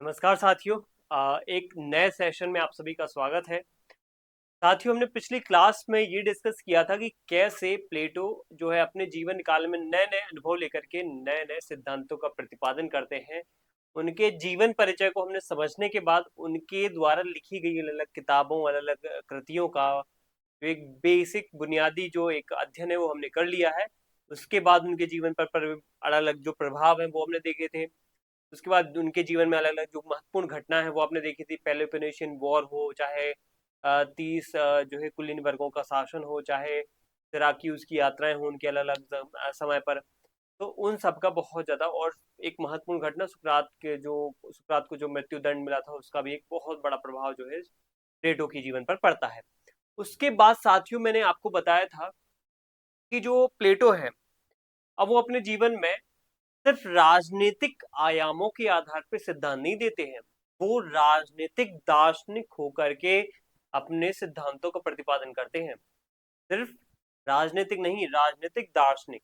नमस्कार साथियों। एक नए सेशन में आप सभी का स्वागत है। साथियों, हमने पिछली क्लास में ये डिस्कस किया था कि कैसे प्लेटो जो है अपने जीवन काल में नए नए अनुभव लेकर के नए नए सिद्धांतों का प्रतिपादन करते हैं। उनके जीवन परिचय को हमने समझने के बाद उनके द्वारा लिखी गई अलग अलग किताबों, अलग अलग कृतियों का जो एक बेसिक बुनियादी जो एक अध्ययन है वो हमने कर लिया है। उसके बाद उनके जीवन पर अलग अलग जो प्रभाव है वो हमने देखे थे। उसके बाद उनके जीवन में अलग अलग जो महत्वपूर्ण घटना है वो आपने देखी थी। पेलोपोनेशियन वॉर हो, चाहे 30 जो है कुलीन वर्गों का शासन हो, चाहे सिराक्यूज की यात्राएं हो उनके अलग अलग समय पर। तो उन सब का बहुत ज्यादा, और एक महत्वपूर्ण घटना सुकरात को जो मृत्यु दंड मिला था उसका भी एक बहुत बड़ा प्रभाव जो है प्लेटो के जीवन पर पड़ता है। उसके बाद साथियों, मैंने आपको बताया था कि जो प्लेटो है, अब वो अपने जीवन में सिर्फ राजनीतिक आयामों के आधार पर सिद्धांत नहीं देते हैं। वो राजनीतिक दार्शनिक होकर के अपने सिद्धांतों का प्रतिपादन करते हैं। सिर्फ राजनीतिक नहीं, राजनीतिक दार्शनिक।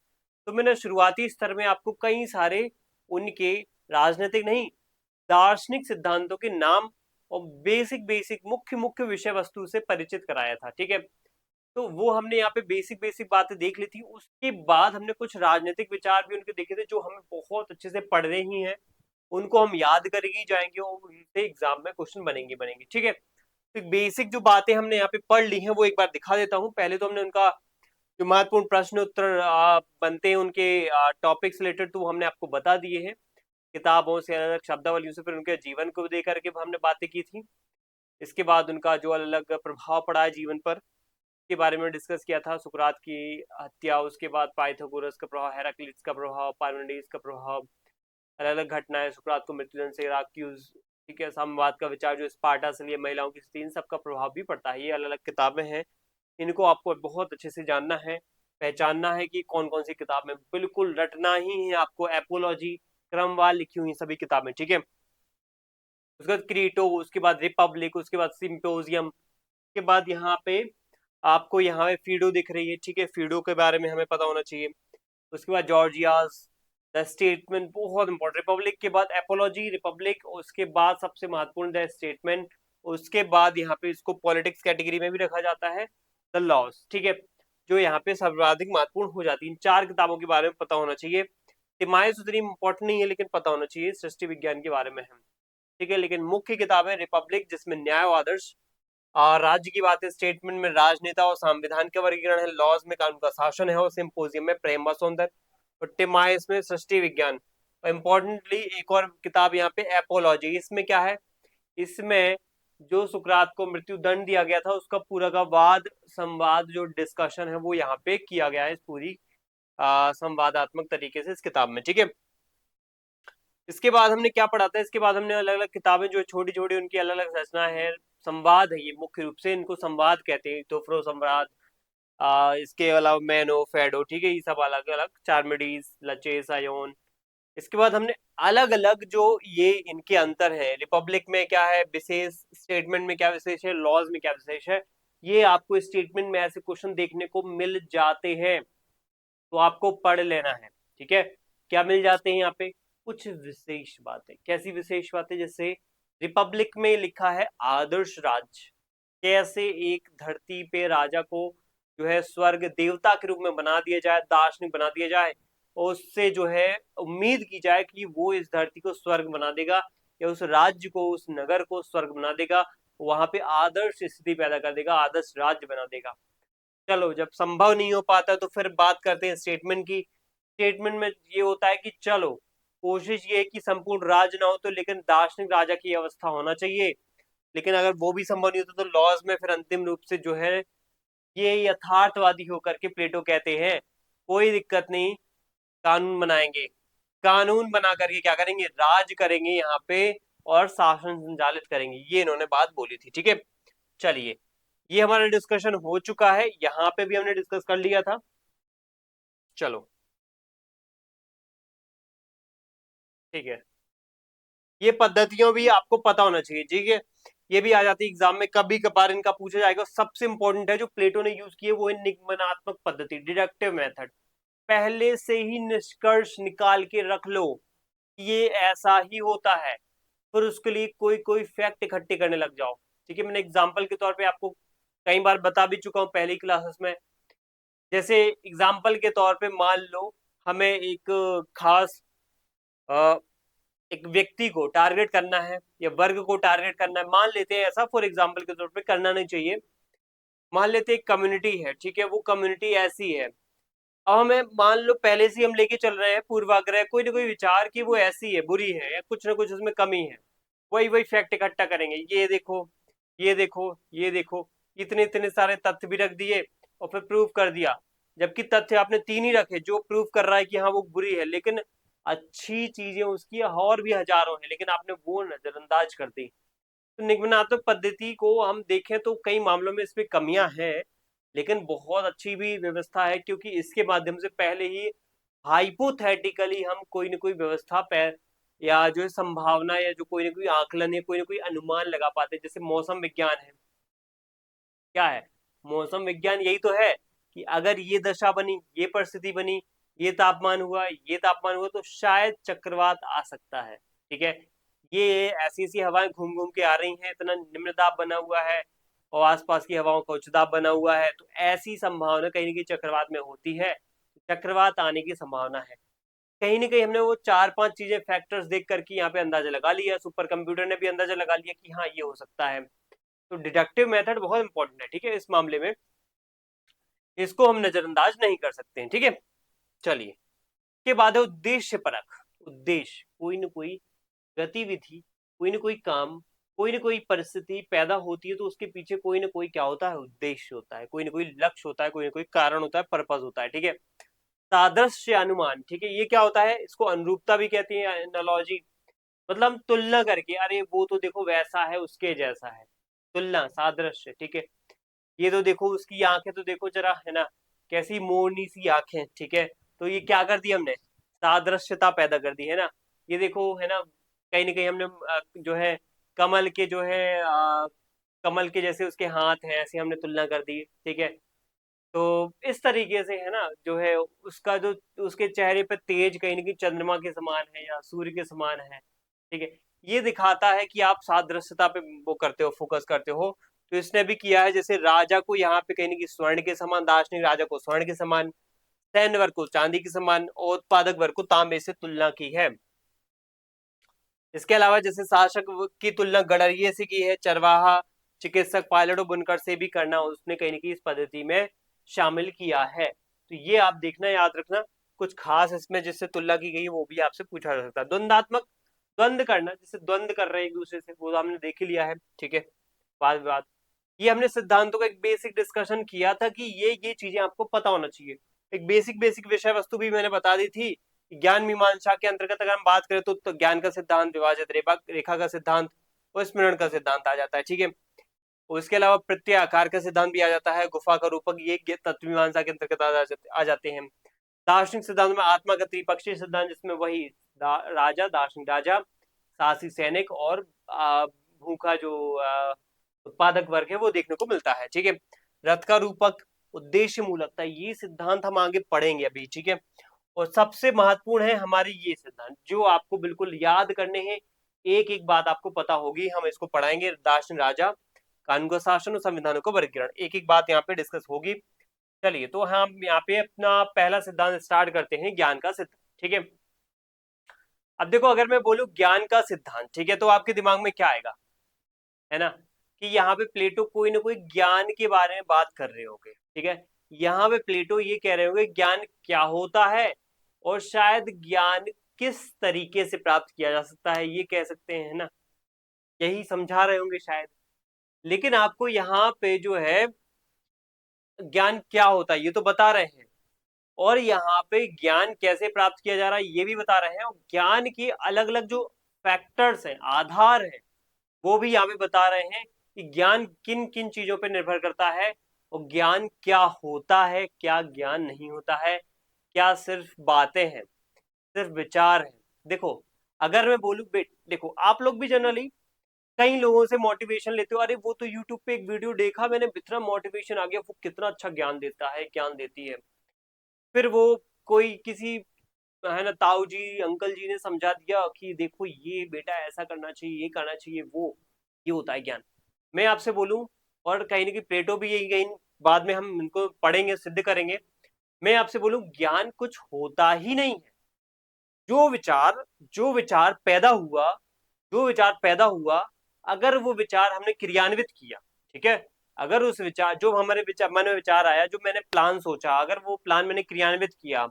तो मैंने शुरुआती स्तर में आपको कई सारे उनके राजनीतिक नहीं, दार्शनिक सिद्धांतों के नाम और बेसिक बेसिक मुख्य मुख्य विषय वस्तु से परिचित कराया था। ठीक है, तो वो हमने यहाँ पे बेसिक बेसिक बातें देख ली थी। उसके बाद हमने कुछ राजनीतिक विचार भी उनके देखे थे जो हमें बहुत अच्छे से पढ़ने ही हैं। उनको हम याद करके ही जाएंगे और उनसे एग्जाम में क्वेश्चन बनेंगे बनेंगे। ठीक है, तो बेसिक जो बातें हमने यहाँ पे पढ़ ली हैं वो एक बार दिखा देता हूँ। पहले तो हमने उनका जो महत्वपूर्ण प्रश्न उत्तर बनते हैं उनके टॉपिक्स रिलेटेड, तो वो हमने आपको बता दिए हैं किताबों से, अलग अलग शब्दावलियों से। फिर उनके जीवन को दे करके हमने बातें की थी। इसके बाद उनका जो अलग अलग प्रभाव पड़ा है जीवन पर के बारे में डिस्कस किया था। सुकरात की हत्या, उसके बाद पाइथागोरस का प्रभाव, हेराक्लिटस का प्रभाव, पार्मेनिडेस का प्रभाव, अलग अलग घटनाएं, सुकरात को मृत्युदंड से इराक्यूज, ठीक है, साम्यवाद का विचार जो स्पार्टा से लिए महिलाओं की स्थिति, इन सब का प्रभाव भी पड़ता है। ये अलग अलग किताबें हैं, इनको आपको बहुत अच्छे से जानना है, पहचानना है कि कौन कौन सी किताब में बिल्कुल रटना ही है आपको। एपोलॉजी क्रमवार लिखी हुई सभी किताबें, ठीक है। उसके बाद क्रीटो, उसके बाद रिपब्लिक, उसके बाद सिंपोजियम के बाद यहाँ पे आपको यहाँ पे फीडो दिख रही है। ठीक है, फीडो के बारे में हमें पता होना चाहिए। उसके बाद जॉर्जियास द स्टेटमेंट, बहुत इंपॉर्टेंट। रिपब्लिक के बाद एपोलॉजी, रिपब्लिक, उसके बाद सबसे महत्वपूर्ण द स्टेटमेंट। उसके बाद यहाँ पे इसको पॉलिटिक्स कैटेगरी में भी रखा जाता है, द लॉस। ठीक है, जो यहाँ पे सर्वाधिक महत्वपूर्ण हो जाती है। इन चार किताबों के बारे में पता होना चाहिए। तिमायस उतनी इंपॉर्टेंट नहीं है लेकिन पता होना चाहिए, सृष्टि विज्ञान के बारे में है। ठीक है, लेकिन मुख्य किताब है रिपब्लिक जिसमें न्याय और आदर्श, राज्य की बात है, स्टेटमेंट में राजनेता और संविधान का वर्गीकरण है, लॉज में कानून का शासन है, और सिंपोजियम में प्रेम व सौंदर्य, और टिमाइस में सृष्टि विज्ञान। इंपॉर्टेंटली एक और किताब यहाँ पे एपोलॉजी, इसमें क्या है, इसमें जो सुकरात को मृत्यु दंड दिया गया था उसका पूरा का वाद संवाद जो डिस्कशन है वो यहाँ पे किया गया है इस पूरी संवादात्मक तरीके से इस किताब में। ठीक है, इसके बाद हमने क्या पढ़ा था, इसके बाद हमने अलग अलग किताबें जो छोटी छोटी उनकी अलग अलग रचना है, संवाद है, ये मुख्य रूप से इनको संवाद कहते हैं। तोफ्रो संवाद, इसके अलावा मैनो फेडो, ठीक है, ये सब अलग अलग, चार्मिडीज, लचेस, आयोन। इसके बाद हमने अलग अलग जो ये इनके अंतर है, रिपब्लिक में क्या है विशेष, स्टेटमेंट में क्या विशेष है, लॉज में क्या विशेष है, ये आपको स्टेटमेंट में ऐसे क्वेश्चन देखने को मिल जाते हैं, तो आपको पढ़ लेना है। ठीक है, क्या मिल जाते हैं यहाँ पे, कुछ विशेष बातें। कैसी विशेष बातें, जैसे रिपब्लिक में लिखा है आदर्श राज्य, कैसे एक धरती पे राजा को जो है स्वर्ग देवता के रूप में बना दिया जाए, दार्शनिक बना दिया जाए, और उससे जो है उम्मीद की जाए कि वो इस धरती को स्वर्ग बना देगा, या उस राज्य को, उस नगर को स्वर्ग बना देगा, वहां पे आदर्श स्थिति पैदा कर देगा, आदर्श राज्य बना देगा। चलो, जब संभव नहीं हो पाता तो फिर बात करते हैं स्टेटमेंट की। स्टेटमेंट में ये होता है कि चलो, कोशिश ये है कि संपूर्ण राज ना हो तो लेकिन दार्शनिक राजा की अवस्था होना चाहिए। लेकिन अगर वो भी संभव नहीं होता तो लॉज में फिर अंतिम रूप से जो है ये यथार्थवादी होकर के प्लेटो कहते हैं कोई दिक्कत नहीं, कानून बनाएंगे, कानून बना करके क्या करेंगे, राज करेंगे यहाँ पे और शासन संचालित करेंगे, ये इन्होंने बात बोली थी। ठीक है, चलिए, ये हमारा डिस्कशन हो चुका है, यहाँ पे भी हमने डिस्कस कर लिया था। चलो, ठीक है, ये पद्धतियों भी आपको पता होना चाहिए। ठीक है, ये भी आ जाती है एग्जाम में, कभी कभार इनका पूछा जाएगा। सबसे इंपॉर्टेंट है जो प्लेटो ने यूज किए वो है निगमनात्मक पद्धति, डिडक्टिव मेथड। पहले से ही निष्कर्ष निकाल के रख लो, ये ऐसा ही होता है। फिर उसके लिए कोई कोई फैक्ट इकट्ठे करने लग जाओ। ठीक है, मैंने एग्जाम्पल के तौर पे आपको कई बार बता भी चुका हूँ पहली क्लासेस में। जैसे एग्जाम्पल के तौर पे मान लो हमें एक खास अ, एक व्यक्ति को टारगेट करना है या वर्ग को टारगेट करना है, मान लेते हैं ऐसा, फॉर एग्जाम्पल के तौर पे, करना नहीं चाहिए। मान लेते हैं एक कम्युनिटी है, ठीक है, वो कम्युनिटी ऐसी है। अब हमें मान लो पहले से हम लेके चल रहे हैं पूर्वाग्रह, कोई ना कोई विचार कि वो ऐसी है, बुरी है, या कुछ ना कुछ उसमें कमी है। वही वही फैक्ट इकट्ठा करेंगे, ये देखो, ये देखो, ये देखो, इतने इतने सारे तथ्य भी रख दिए और फिर प्रूव कर दिया। जबकि तथ्य आपने तीन ही रखे जो प्रूव कर रहा है कि हाँ वो बुरी है, लेकिन अच्छी चीजें उसकी और भी हजारों हैं, लेकिन आपने वो नजरअंदाज कर दी। तो निगमनात्मक पद्धति को हम देखें तो कई मामलों में इसमें कमियां हैं, लेकिन बहुत अच्छी भी व्यवस्था है, क्योंकि इसके माध्यम से पहले ही हाइपोथेटिकली हम कोई ना कोई व्यवस्था या जो है संभावना, या जो कोई ना कोई आकलन या कोई ना कोई अनुमान लगा पाते हैं। जैसे मौसम विज्ञान है, क्या है मौसम विज्ञान? यही तो है कि अगर ये दशा बनी, ये परिस्थिति बनी, ये तापमान हुआ, तो शायद चक्रवात आ सकता है। ठीक है, ये ऐसी ऐसी हवाएं घूम घूम के आ रही हैं, इतना निम्न दाब बना हुआ है और आसपास की हवाओं का उच्च दाब बना हुआ है, तो ऐसी संभावना कहीं ना कहीं चक्रवात में होती है, चक्रवात आने की संभावना है। कहीं ना कहीं हमने वो चार पांच चीजें, फैक्टर्स देख करके यहाँ पे अंदाजा लगा लिया, सुपर कंप्यूटर ने भी अंदाजा लगा लिया कि हाँ ये हो सकता है। तो डिडक्टिव मेथड बहुत इंपॉर्टेंट है, ठीक है, इस मामले में इसको हम नजरअंदाज नहीं कर सकते हैं। ठीक है, चलिए, के बाद है उद्देश्य परख। उद्देश्य, कोई ना कोई गतिविधि, कोई ना कोई काम, कोई ना कोई परिस्थिति पैदा होती है, तो उसके पीछे कोई ना कोई क्या होता है, उद्देश्य होता है, कोई ना कोई लक्ष्य होता है, कोई ना कोई कारण होता है, पर्पज होता है। ठीक है, सादृश्य अनुमान, ठीक है, ये क्या होता है, इसको अनुरूपता भी कहती है, एनालॉजी। मतलब हम तुलना करके, अरे वो तो देखो वैसा है, उसके जैसा है, तुलना, सादृश्य। ठीक है, ये तो देखो उसकी आंखें तो देखो जरा, है ना, कैसी मोरनी सी आंखें। ठीक है, तो ये क्या कर दी हमने, सादृश्यता पैदा कर दी, है ना। ये देखो, है ना, कहीं ना कहीं हमने जो है कमल के जो है कमल के जैसे उसके हाथ हैं, ऐसे हमने तुलना कर दी। ठीक है, तो इस तरीके से, है ना, जो है उसका जो, उसके चेहरे पे तेज कहीं ना कहीं चंद्रमा के समान है या सूर्य के समान है। ठीक है, ये दिखाता है कि आप सादृश्यता पे वो करते हो, फोकस करते हो। तो इसने भी किया है, जैसे राजा को यहाँ पे कहीं ना कहीं स्वर्ण के समान, दार्शनिक राजा को स्वर्ण के समान, सैन्य वर्ग को चांदी के समान और उत्पादक वर्ग को तांबे से तुलना की है। इसके अलावा जैसे शासक की तुलना गडरिये से की है, चरवाहा, चिकित्सक, पायलट और बुनकर से भी करना उसने कहीं ना कहीं इस पद्धति में शामिल किया है। तो ये आप देखना, याद रखना, कुछ खास इसमें जिससे तुलना की गई है वो भी आपसे पूछा जा सकता है। द्वंदात्मक, द्वंद करना, जैसे द्वंद कर रहे हैं एक दूसरे से, वो तो हमने देख ही लिया है। ठीक है, वाद विवाद, ये हमने सिद्धांतों का एक बेसिक डिस्कशन किया था कि ये चीजें आपको पता होना चाहिए। एक बेसिक बेसिक विषय वस्तु भी मैंने बता दी थी। ज्ञान मीमांसा के अंतर्गत अगर हम बात करें तो ज्ञान का सिद्धांत, विभाजित रेखा का सिद्धांत और स्मरण का सिद्धांत आ जाता है। ठीक है, उसके अलावा प्रत्यय आकार का सिद्धांत भी आ जाता है, गुफा का रूपक, ये तत्व मीमांसा के अंतर्गत आ जाते हैं। दार्शनिक सिद्धांत में आत्मा का त्रिपक्षीय सिद्धांत, जिसमें वही राजा, दार्शनिक राजा, साहसी सैनिक और भूखा जो उत्पादक वर्ग है वो देखने को मिलता है। ठीक है, रथ का रूपक, उद्देश्य मूलकता, ये सिद्धांत हम आगे पढ़ेंगे अभी। ठीक है, और सबसे महत्वपूर्ण है हमारे ये सिद्धांत जो आपको बिल्कुल याद करने हैं, एक एक बात आपको पता होगी, हम इसको पढ़ाएंगे। दार्शनिक राजा, कानून का शासन और संविधानों का वर्गीकरण, एक एक बात यहाँ पे डिस्कस होगी। चलिए, तो हम यहाँ पे अपना पहला सिद्धांत स्टार्ट करते हैं, ज्ञान का सिद्धांत। ठीक है, अब देखो, अगर मैं बोलूं ज्ञान का सिद्धांत, ठीक है, तो आपके दिमाग में क्या आएगा, है ना, कि यहाँ पे प्लेटो कोई ना कोई ज्ञान के बारे में बात कर रहे होंगे। ठीक है, यहाँ पे प्लेटो ये कह रहे होंगे ज्ञान क्या होता है और शायद ज्ञान किस तरीके से प्राप्त किया जा सकता है, ये कह सकते हैं, है ना, यही समझा रहे होंगे शायद। लेकिन आपको यहाँ पे जो है ज्ञान क्या होता है ये तो बता रहे हैं, और यहाँ पे ज्ञान कैसे प्राप्त किया जा रहा है ये भी बता रहे हैं, और ज्ञान के अलग अलग जो फैक्टर्स हैं, आधार हैं, वो भी यहाँ पे बता रहे हैं कि ज्ञान किन किन चीजों पर निर्भर करता है, और ज्ञान क्या होता है, क्या ज्ञान नहीं होता है, क्या सिर्फ बातें हैं, सिर्फ विचार है। देखो, अगर मैं बोलूं देखो, आप लोग भी जनरली कई लोगों से मोटिवेशन लेते हो, अरे वो तो यूट्यूब पे एक वीडियो देखा मैंने, इतना मोटिवेशन आ गया, वो कितना अच्छा ज्ञान देता है, ज्ञान देती है। फिर वो कोई किसी है ना, ताऊ जी अंकल जी ने समझा दिया कि देखो ये बेटा ऐसा करना चाहिए, ये करना चाहिए, वो ये होता है ज्ञान। मैं आपसे बोलूं, और कहीं ना कहीं प्लेटो भी यही, कहीं बाद में हम इनको पढ़ेंगे, सिद्ध करेंगे। मैं आपसे बोलूं, ज्ञान कुछ होता ही नहीं है। जो विचार जो विचार पैदा हुआ जो विचार पैदा हुआ, अगर वो विचार हमने क्रियान्वित किया, ठीक है, अगर उस विचार, जो हमारे विचार, मन में विचार आया, जो मैंने प्लान सोचा, अगर वो प्लान मैंने क्रियान्वित किया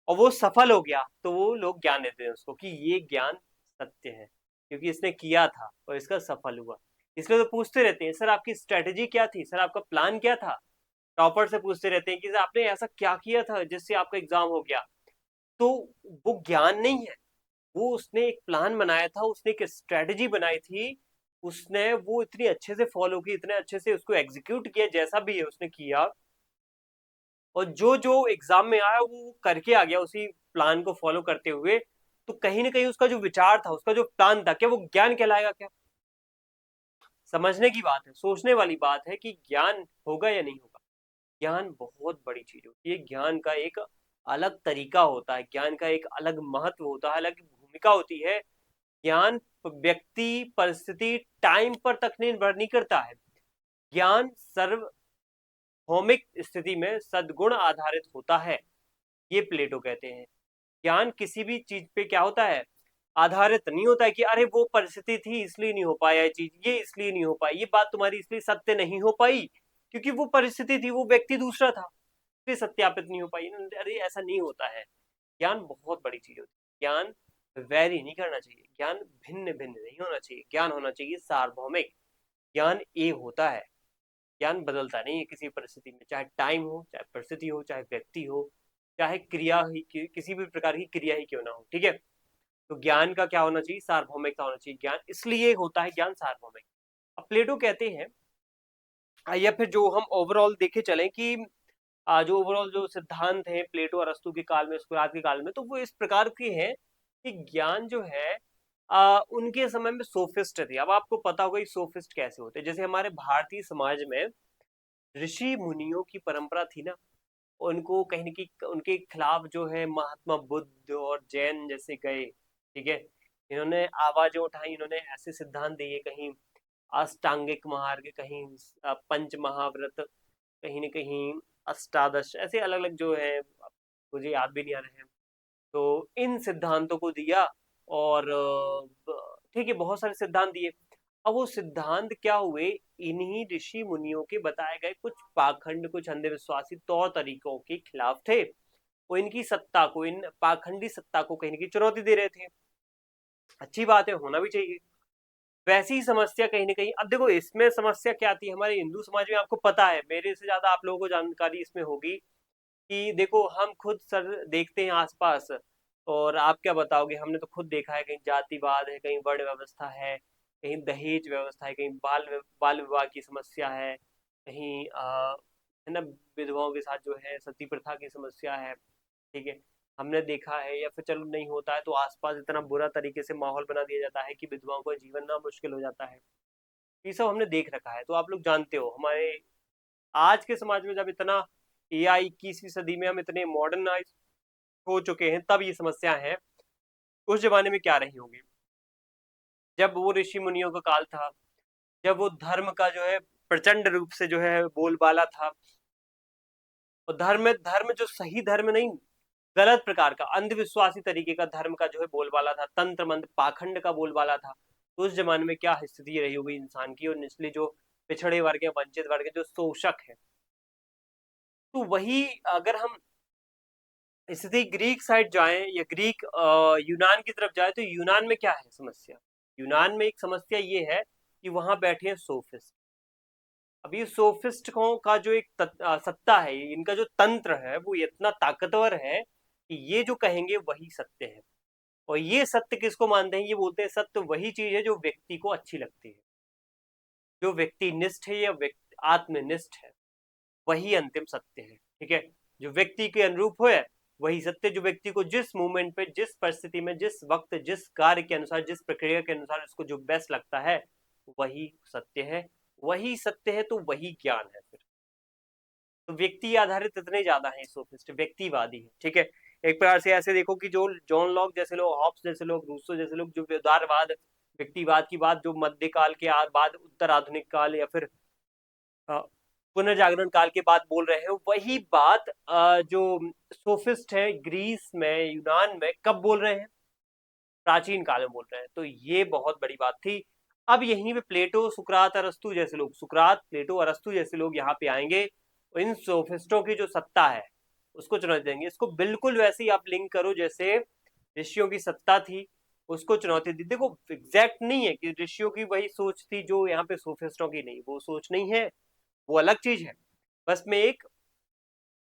और वो सफल हो गया, तो वो लोग ज्ञान देते हैं उसको कि ये ज्ञान सत्य है, क्योंकि इसने किया था और इसका सफल हुआ। इसलिए तो पूछते रहते हैं, सर आपकी स्ट्रेटेजी क्या थी, सर आपका प्लान क्या था। टॉपर से पूछते रहते हैं कि सर आपने ऐसा क्या किया था जिससे आपका एग्जाम हो गया। तो वो ज्ञान नहीं है, वो उसने एक प्लान बनाया था, उसने एक स्ट्रेटेजी बनाई थी, उसने वो इतनी अच्छे से फॉलो की, इतने अच्छे से उसको एग्जीक्यूट किया, जैसा भी है उसने किया, और जो जो एग्जाम में आया वो करके आ गया उसी प्लान को फॉलो करते हुए। तो कहीं ना कहीं उसका जो विचार था, उसका जो प्लान था, क्या वो ज्ञान कहलाएगा क्या? समझने की बात है, सोचने वाली बात है कि ज्ञान होगा या नहीं होगा। ज्ञान बहुत बड़ी चीज होती है, ज्ञान का एक अलग तरीका होता है, ज्ञान का एक अलग महत्व होता है, अलग भूमिका होती है। ज्ञान व्यक्ति, परिस्थिति, टाइम पर तक निर्भर नहीं करता है। ज्ञान सार्वभौमिक स्थिति में सद्गुण आधारित होता है, ये प्लेटो कहते हैं। ज्ञान किसी भी चीज पे क्या होता है, आधारित नहीं होता है कि अरे वो परिस्थिति थी इसलिए नहीं हो पाया ये चीज, ये इसलिए नहीं हो पाई, ये बात तुम्हारी इसलिए सत्य नहीं हो पाई क्योंकि वो परिस्थिति थी, वो व्यक्ति दूसरा था, इसलिए सत्यापित नहीं हो पाई। अरे ऐसा नहीं होता है। ज्ञान बहुत बड़ी चीज होती है। ज्ञान वैरी नहीं करना चाहिए, ज्ञान भिन्न भिन्न नहीं होना चाहिए, ज्ञान होना चाहिए सार्वभौमिक। ज्ञान एक होता है, ज्ञान बदलता नहीं है किसी परिस्थिति में, चाहे टाइम हो, चाहे परिस्थिति हो, चाहे व्यक्ति हो, चाहे क्रिया ही, किसी भी प्रकार की क्रिया ही क्यों ना हो, ठीक है। तो ज्ञान का क्या होना चाहिए, सार्वभौमिकता होना चाहिए। ज्ञान इसलिए होता है ज्ञान सार्वभौमिक। अब प्लेटो कहते हैं, या फिर जो हम ओवरऑल देखे चले कि जो ओवरऑल जो सिद्धांत है प्लेटो अरस्तु के काल में, सुकरात के काल में, तो वो इस प्रकार के हैं कि ज्ञान जो है उनके समय में सोफिस्ट थे। अब आपको पता होगा सोफिस्ट कैसे होते हैं। जैसे हमारे भारतीय समाज में ऋषि मुनियों की परंपरा थी ना, उनको कहीं ना कहीं उनके खिलाफ जो है महात्मा बुद्ध और जैन जैसे गए, ठीक है। इन्होंने आवाजें उठाई, इन्होंने ऐसे सिद्धांत दिए, कहीं अष्टांगिक मार्ग, कहीं पंच महाव्रत, कहीं न कहीं अष्टादश, ऐसे अलग अलग जो है, मुझे याद भी नहीं आ रहे हैं। तो इन सिद्धांतों को दिया, और ठीक है, बहुत सारे सिद्धांत दिए। अब वो सिद्धांत क्या हुए, इन्हीं ऋषि मुनियों के बताए गए कुछ पाखंड, कुछ अंधविश्वासी तौर तरीकों के खिलाफ थे। वो इनकी सत्ता को, इन पाखंडी सत्ता को कहीं न कहीं चुनौती दे रहे थे। अच्छी बात है, होना भी चाहिए। वैसी ही समस्या कहीं ना कहीं, अब देखो इसमें समस्या क्या आती है हमारे हिंदू समाज में, आपको पता है, मेरे से ज्यादा आप लोगों को जानकारी इसमें होगी कि देखो हम खुद सर देखते हैं आसपास, और आप क्या बताओगे, हमने तो खुद देखा है, कहीं जातिवाद है, कहीं वर्ण व्यवस्था है, कहीं दहेज व्यवस्था है, कहीं बाल विवाह की समस्या है, कहीं है ना, विधवाओं के साथ जो है सती प्रथा की समस्या है, ठीक है। हमने देखा है, या फिर चलो नहीं होता है तो आसपास इतना बुरा तरीके से माहौल बना दिया जाता है कि विधवाओं का जीवन ना मुश्किल हो जाता है। ये सब हमने देख रखा है। तो आप लोग जानते हो हमारे आज के समाज में जब इतना एआई 21वीं सदी में हम इतने मॉडर्नाइज हो चुके हैं, तब ये समस्या है। उस जमाने में क्या रही होगी, जब वो ऋषि मुनियों का काल था, जब वो धर्म का जो है प्रचंड रूप से जो है बोलबाला था, और धर्म जो सही धर्म नहीं, गलत प्रकार का अंधविश्वासी तरीके का धर्म का जो है बोलबाला था, तंत्र मंत्र पाखंड का बोलबाला था। तो उस जमाने में क्या स्थिति रही होगी इंसान की, और निचले जो पिछड़े वर्ग है, वंचित वर्ग है, जो शोषक है। तो वही, अगर हम स्थिति ग्रीक साइड जाएं या ग्रीक यूनान की तरफ जाए, तो यूनान में क्या है समस्या। यूनान में एक समस्या ये है कि वहां बैठे हैं सोफिस्ट। अब ये सोफिस्टों का जो एक सत्ता है, इनका जो तंत्र है वो इतना ताकतवर है कि ये जो कहेंगे वही सत्य है। और ये सत्य किसको मानते हैं, ये बोलते हैं सत्य वही चीज है जो व्यक्ति को अच्छी लगती है, जो व्यक्ति निष्ठ है या व्यक्ति आत्मनिष्ठ है, वही अंतिम सत्य है, ठीक है। जो व्यक्ति के अनुरूप हो वही सत्य, जो व्यक्ति को जिस मोमेंट पे, जिस परिस्थिति में, जिस वक्त, जिस कार्य के अनुसार, जिस प्रक्रिया के अनुसार उसको जो बेस्ट लगता है, वही सत्य है। वही सत्य है तो वही ज्ञान है फिर। तो व्यक्ति आधारित इतने ज्यादा है सोफिस्ट, व्यक्तिवादी है, ठीक है। एक प्रकार से ऐसे देखो कि जो जॉन लॉक जैसे लोग, हॉब्स जैसे लोग, रूसो जैसे लोग जो उदारवाद, व्यक्तिवाद की बात जो मध्यकाल के बाद उत्तर आधुनिक काल या फिर अ, पुनर्जागरण काल के बाद बोल रहे हैं, वही बात जो सोफिस्ट है ग्रीस में, यूनान में कब बोल रहे हैं? प्राचीन काल में बोल रहे हैं। तो ये बहुत बड़ी बात थी। अब यहीं पे प्लेटो, सुकरात, अरस्तु जैसे लोग, सुकरात, प्लेटो, अरस्तु जैसे लोग यहाँ पे आएंगे, इन सोफिस्टों की जो सत्ता है उसको चुनौती देंगे। इसको बिल्कुल वैसे ही आप लिंक करो जैसे ऋषियों की सत्ता थी, उसको चुनौती दी। देखो एग्जैक्ट नहीं है कि ऋषियों की वही सोच थी जो यहाँ पे सोफिस्टों की, नहीं, वो सोच नहीं है, वो अलग चीज है। बस मैं एक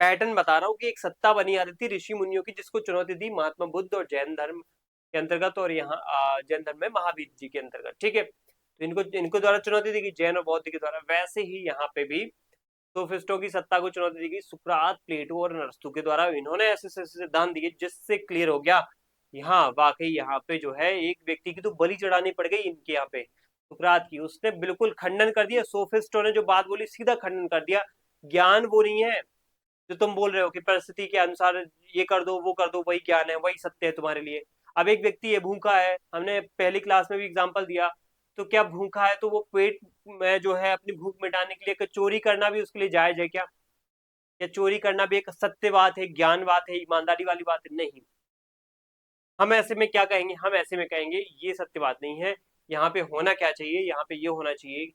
पैटर्न बता रहा हूँ कि एक सत्ता बनी आ रही थी ऋषि मुनियों की, जिसको चुनौती दी महात्मा बुद्ध और जैन धर्म के अंतर्गत, और यहाँ जैन धर्म में महावीर जी के अंतर्गत। ठीक है, तो इनको इनको द्वारा चुनौती दी गई जैन और बौद्ध के द्वारा। वैसे ही यहाँ पे भी सोफिस्टों की सत्ता को चुनौती दी गई सुकरात, प्लेटो और अरस्तु के द्वारा। इन्होंने ऐसे सिद्धांत दिए जिससे क्लियर हो गया यहाँ वाकई यहाँ पे जो है एक व्यक्ति की तो बलि चढ़ानी पड़ गई इनके यहाँ पे, सुकरात की। उसने बिल्कुल खंडन कर दिया, सोफिस्टों ने जो बात बोली सीधा खंडन कर दिया। ज्ञान वो नहीं है जो तुम बोल रहे हो कि परिस्थिति के अनुसार ये कर दो वो कर दो, वही ज्ञान है, वही सत्य है तुम्हारे लिए। अब एक व्यक्ति है भूखा है, हमने पहली क्लास में भी एग्जांपल दिया, तो क्या भूखा है तो वो पेट में जो है अपनी भूख मिटाने के लिए चोरी करना भी उसके लिए जायज है क्या? या चोरी करना भी एक सत्य बात है, ज्ञान बात है, ईमानदारी वाली बात है? नहीं। हम ऐसे में क्या कहेंगे? हम ऐसे में कहेंगे ये सत्य बात नहीं है। यहाँ पे होना क्या चाहिए? यहाँ पे ये होना चाहिए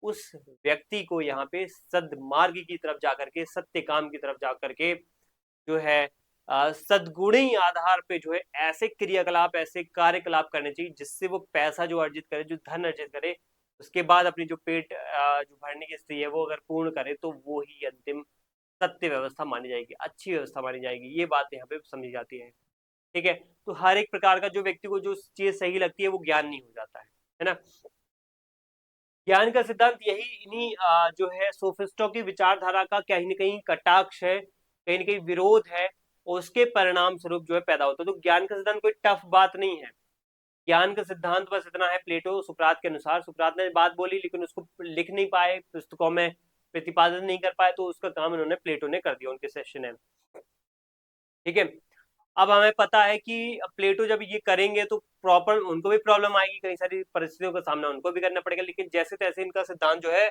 उस व्यक्ति को यहाँ पे सद्मार्ग की तरफ जाकर के, सत्य काम की तरफ जाकर के जो है सद्गुणी आधार पे जो है ऐसे क्रियाकलाप, ऐसे कार्यकलाप करने चाहिए जिससे वो पैसा जो अर्जित करे, जो धन अर्जित करे, उसके बाद अपनी जो पेट जो भरने की स्थिति है वो अगर पूर्ण करे, तो वो ही अंतिम सत्य व्यवस्था मानी जाएगी, अच्छी व्यवस्था मानी जाएगी। ये बात यहाँ पे समझी जाती है। ठीक है, तो हर एक प्रकार का जो व्यक्ति को जो चीज सही लगती है वो ज्ञान नहीं हो जाता है ना। ज्ञान का सिद्धांत यही इन्हीं जो है सोफिस्टों की विचारधारा का कहीं ना कहीं कटाक्ष है, कहीं ना कहीं विरोध है, और उसके परिणाम स्वरूप जो है पैदा होता है। तो ज्ञान का सिद्धांत कोई टफ बात नहीं है। ज्ञान का सिद्धांत बस इतना है, प्लेटो सुकरात के अनुसार, सुकरात ने बात बोली लेकिन उसको लिख नहीं पाए, पुस्तकों में प्रतिपादन नहीं कर पाए, तो उसका काम इन्होंने, प्लेटो ने कर दिया उनके सेशन में। ठीक है, अब हमें पता है कि प्लेटो जब ये करेंगे तो प्रॉपर उनको भी प्रॉब्लम आएगी, कई सारी परिस्थितियों का सामना उनको भी करना पड़ेगा, लेकिन जैसे तैसे इनका सिद्धांत जो है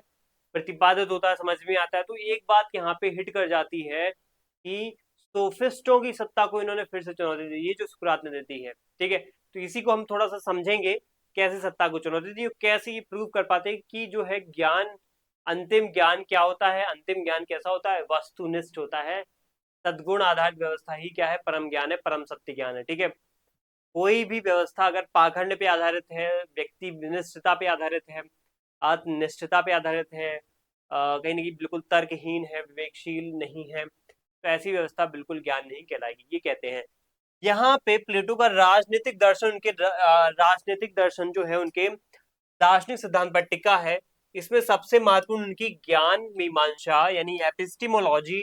प्रतिपादित होता है, समझ में आता है। तो एक बात यहाँ पे हिट कर जाती है कि सोफिस्टों की सत्ता को इन्होंने फिर से चुनौती दी, ये जो सुकरात ने देती है। ठीक है, तो इसी को हम थोड़ा सा समझेंगे, कैसे सत्ता को चुनौती दी और कैसे ये प्रूव कर पाते हैं कि जो है ज्ञान, अंतिम ज्ञान क्या होता है, अंतिम ज्ञान कैसा होता है, वस्तुनिष्ठ होता है। सद्गुण आधारित व्यवस्था ही क्या है? परम ज्ञान है, परम सत्य ज्ञान है। ठीक है, कोई भी व्यवस्था अगर पाखंड पे आधारित है, व्यक्ति निष्ठता पे आधारित है, आत्मनिष्ठता पे आधारित है, कहीं ना कहीं बिल्कुल तर्कहीन है, विवेकशील नहीं है, तो ऐसी व्यवस्था बिल्कुल ज्ञान नहीं कहलाएगी, ये कहते हैं। यहाँ पे प्लेटो का राजनीतिक दर्शन, उनके राजनीतिक दर्शन जो है उनके दार्शनिक सिद्धांत पर टिका है। इसमें सबसे महत्वपूर्ण उनकी ज्ञान मीमांसा यानी एपिस्टिमोलॉजी।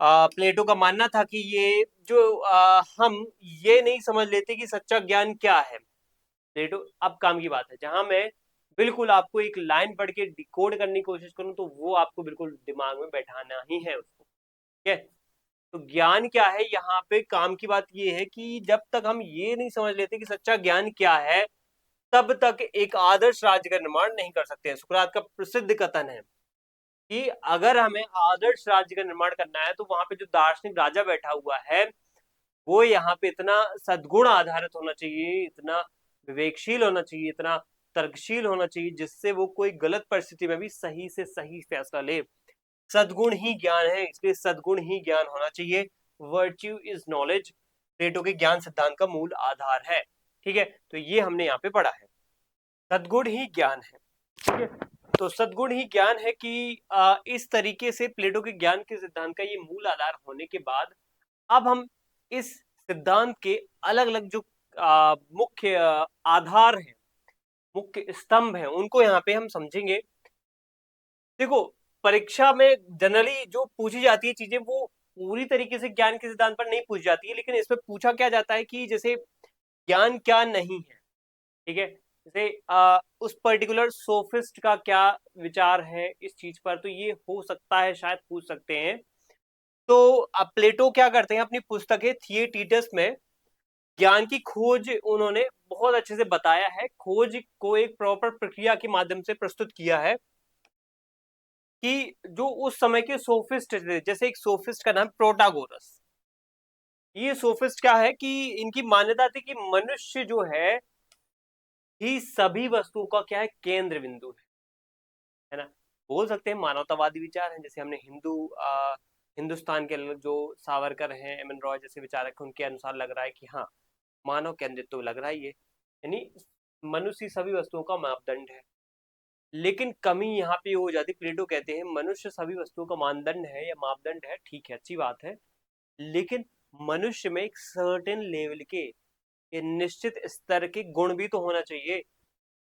प्लेटो का मानना था कि ये जो हम ये नहीं समझ लेते कि सच्चा ज्ञान क्या है। प्लेटो, अब काम की बात है जहां मैं बिल्कुल आपको एक लाइन पढ़ के डिकोड करने की कोशिश करूं, तो वो आपको बिल्कुल दिमाग में बैठाना ही है उसको। ठीक है, तो ज्ञान क्या है, यहाँ पे काम की बात ये है कि जब तक हम ये नहीं समझ लेते कि सच्चा ज्ञान क्या है, तब तक एक आदर्श राज्य का निर्माण नहीं कर सकते हैं। सुकरात का प्रसिद्ध कथन है कि अगर हमें आदर्श राज्य का निर्माण करना है, तो वहां पे जो दार्शनिक राजा बैठा हुआ है वो यहाँ पे इतना सद्गुण आधारित होना चाहिए, इतना विवेकशील होना चाहिए, इतना तर्कशील होना चाहिए, जिससे वो कोई गलत परिस्थिति में भी सही से सही फैसला ले। सद्गुण ही ज्ञान है, इसलिए सद्गुण ही ज्ञान होना चाहिए। वर्च्यू इज नॉलेज प्लेटो के ज्ञान सिद्धांत का मूल आधार है। ठीक है, तो ये हमने यहाँ पे पढ़ा है, सद्गुण ही ज्ञान है। ठीक है, तो सद्गुण ही ज्ञान है कि इस तरीके से प्लेटो के ज्ञान के सिद्धांत का ये मूल आधार होने के बाद अब हम इस सिद्धांत के अलग अलग जो मुख्य आधार हैं, मुख्य स्तंभ हैं, उनको यहाँ पे हम समझेंगे। देखो, परीक्षा में जनरली जो पूछी जाती है चीजें वो पूरी तरीके से ज्ञान के सिद्धांत पर नहीं पूछी जाती है, लेकिन इसमें पूछा क्या जाता है कि जैसे ज्ञान क्या नहीं है। ठीक है, जैसे उस पर्टिकुलर सोफिस्ट का क्या विचार है इस चीज पर, तो ये हो सकता है शायद पूछ सकते हैं। तो अब प्लेटो क्या करते हैं, अपनी पुस्तक है थिएटीटस में ज्ञान की खोज उन्होंने बहुत अच्छे से बताया है, खोज को एक प्रॉपर प्रक्रिया के माध्यम से प्रस्तुत किया है कि जो उस समय के सोफिस्ट थे, जैसे एक सोफिस्ट का नाम प्रोटागोरस। ये सोफिस्ट क्या है कि इनकी मान्यता थी कि मनुष्य जो है ही सभी वस्तुओं का क्या है, केंद्र बिंदु है ना। बोल सकते हैं मानवतावादी विचार हैं, जैसे हमने हिंदुस्तान के जो सावरकर हैं, एम एन रॉय जैसे विचारक हैं, उनके अनुसार लग रहा है कि हाँ, मानव केंद्रित तो लग रहा है ये, यानी मनुष्य सभी वस्तुओं का मापदंड है। लेकिन कमी यहाँ पे हो जाती, प्लेटो कहते हैं मनुष्य सभी वस्तुओं का मानदंड है या मापदंड है, ठीक है, अच्छी बात है, लेकिन मनुष्य में एक सर्टेन लेवल के, एक निश्चित स्तर के गुण भी तो होना चाहिए।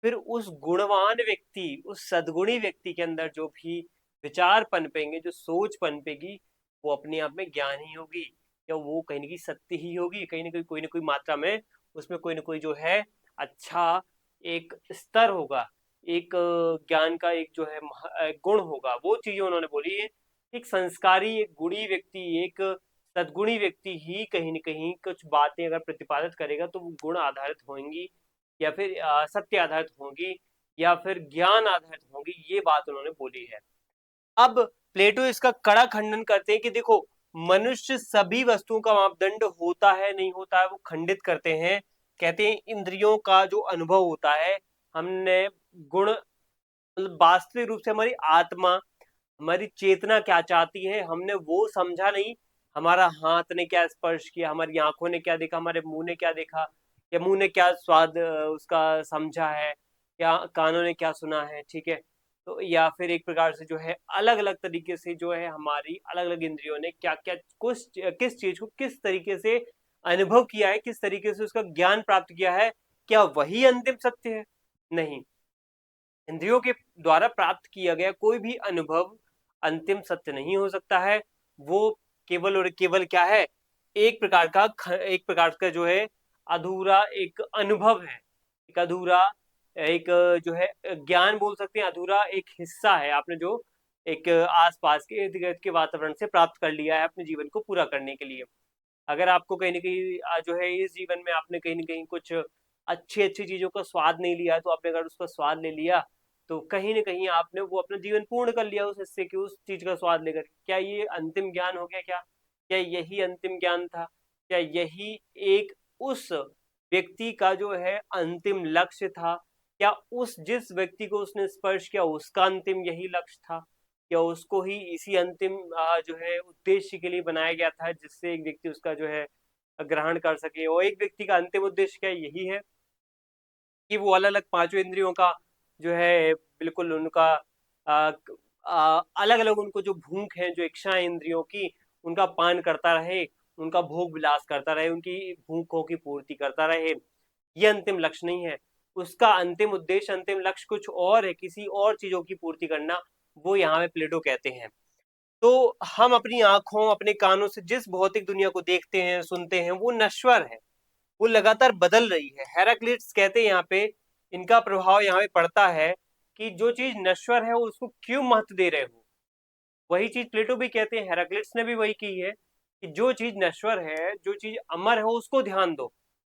फिर उस गुणवान व्यक्ति, उस सद्गुणी व्यक्ति के अंदर जो भी विचार पनपेंगे, जो सोच पनपेगी, वो अपने आप में ज्ञान ही होगी, या वो कहीं ना कहीं सत्य ही होगी, कहीं ना कोई मात्रा में उसमें कोई ना कोई जो है अच्छा एक स्तर होगा, एक ज्ञान का एक जो है गुण होगा। वो चीजें उन्होंने बोली है। एक संस्कारी, एक गुणी व्यक्ति, एक सद्गुणी व्यक्ति ही कहीं ना कहीं कुछ बातें अगर प्रतिपादित करेगा तो वो गुण आधारित होंगी, या फिर सत्य आधारित होंगी, या फिर ज्ञान आधारित होंगी, ये बात उन्होंने बोली है। अब प्लेटो इसका कड़ा खंडन करते हैं कि देखो, मनुष्य सभी वस्तुओं का मापदंड होता है नहीं होता है, वो खंडित करते हैं। कहते हैं इंद्रियों का जो अनुभव होता है, हमने गुण मतलब वास्तविक रूप से हमारी आत्मा, हमारी चेतना क्या चाहती है, हमने वो समझा नहीं। हमारा हाथ ने क्या स्पर्श किया, हमारी आंखों ने क्या देखा, हमारे मुंह ने क्या देखा, या मुंह ने क्या स्वाद उसका समझा है, या कानों ने क्या सुना है, ठीक है। तो या फिर एक प्रकार से जो है अलग अलग तरीके से जो है हमारी अलग अलग इंद्रियों ने क्या क्या कुछ किस चीज को किस तरीके से अनुभव किया है, किस तरीके से उसका ज्ञान प्राप्त किया है, क्या वही अंतिम सत्य है? नहीं, इंद्रियों के द्वारा प्राप्त किया गया कोई भी अनुभव अंतिम सत्य नहीं हो सकता है। वो केवल और केवल क्या है, एक प्रकार का जो है अधूरा एक अनुभव है, एक अधूरा एक जो है ज्ञान बोल सकते हैं, अधूरा एक हिस्सा है आपने जो एक आसपास के इर्द गिर्द के वातावरण से प्राप्त कर लिया है अपने जीवन को पूरा करने के लिए। अगर आपको कहीं ना कहीं जो है इस जीवन में आपने कहीं ना कहीं कुछ अच्छी अच्छी चीजों का स्वाद नहीं लिया है, तो आपने अगर उसका स्वाद ले लिया तो कहीं ना कहीं आपने वो अपना जीवन पूर्ण कर लिया उस हिस्से की, उस चीज का स्वाद लेकर। क्या ये अंतिम ज्ञान हो गया? क्या क्या यही अंतिम ज्ञान था? क्या यही एक उस व्यक्ति का जो है अंतिम लक्ष्य था? क्या उस जिस व्यक्ति को उसने स्पर्श किया उसका अंतिम यही लक्ष्य था? या उसको ही इसी अंतिम जो है उद्देश्य के लिए बनाया गया था, जिससे एक व्यक्ति उसका जो है ग्रहण कर सके? और एक व्यक्ति का अंतिम उद्देश्य क्या यही है कि वो अलग अलग पांचों इंद्रियों का जो है बिल्कुल उनका अलग अलग उनको जो भूख है, जो इच्छा इंद्रियों की, उनका पान करता रहे, उनका भोग विलास करता रहे, उनकी भूखों की पूर्ति करता रहे। ये अंतिम लक्ष्य नहीं है। उसका अंतिम उद्देश्य, अंतिम लक्ष्य कुछ और है, किसी और चीजों की पूर्ति करना। वो यहाँ पे प्लेटो कहते हैं। तो हम अपनी आंखों, अपने कानों से जिस भौतिक दुनिया को देखते हैं, सुनते हैं, वो नश्वर है, वो लगातार बदल रही है। हेराक्लिट्स कहते हैं यहाँ पे, इनका प्रभाव यहाँ पे पड़ता है कि जो चीज नश्वर है उसको क्यों महत्व दे रहे हो। वही चीज प्लेटो भी कहते हैं, हेराक्लिट्स ने भी वही की है कि जो चीज नश्वर है, जो चीज अमर है, उसको ध्यान दो।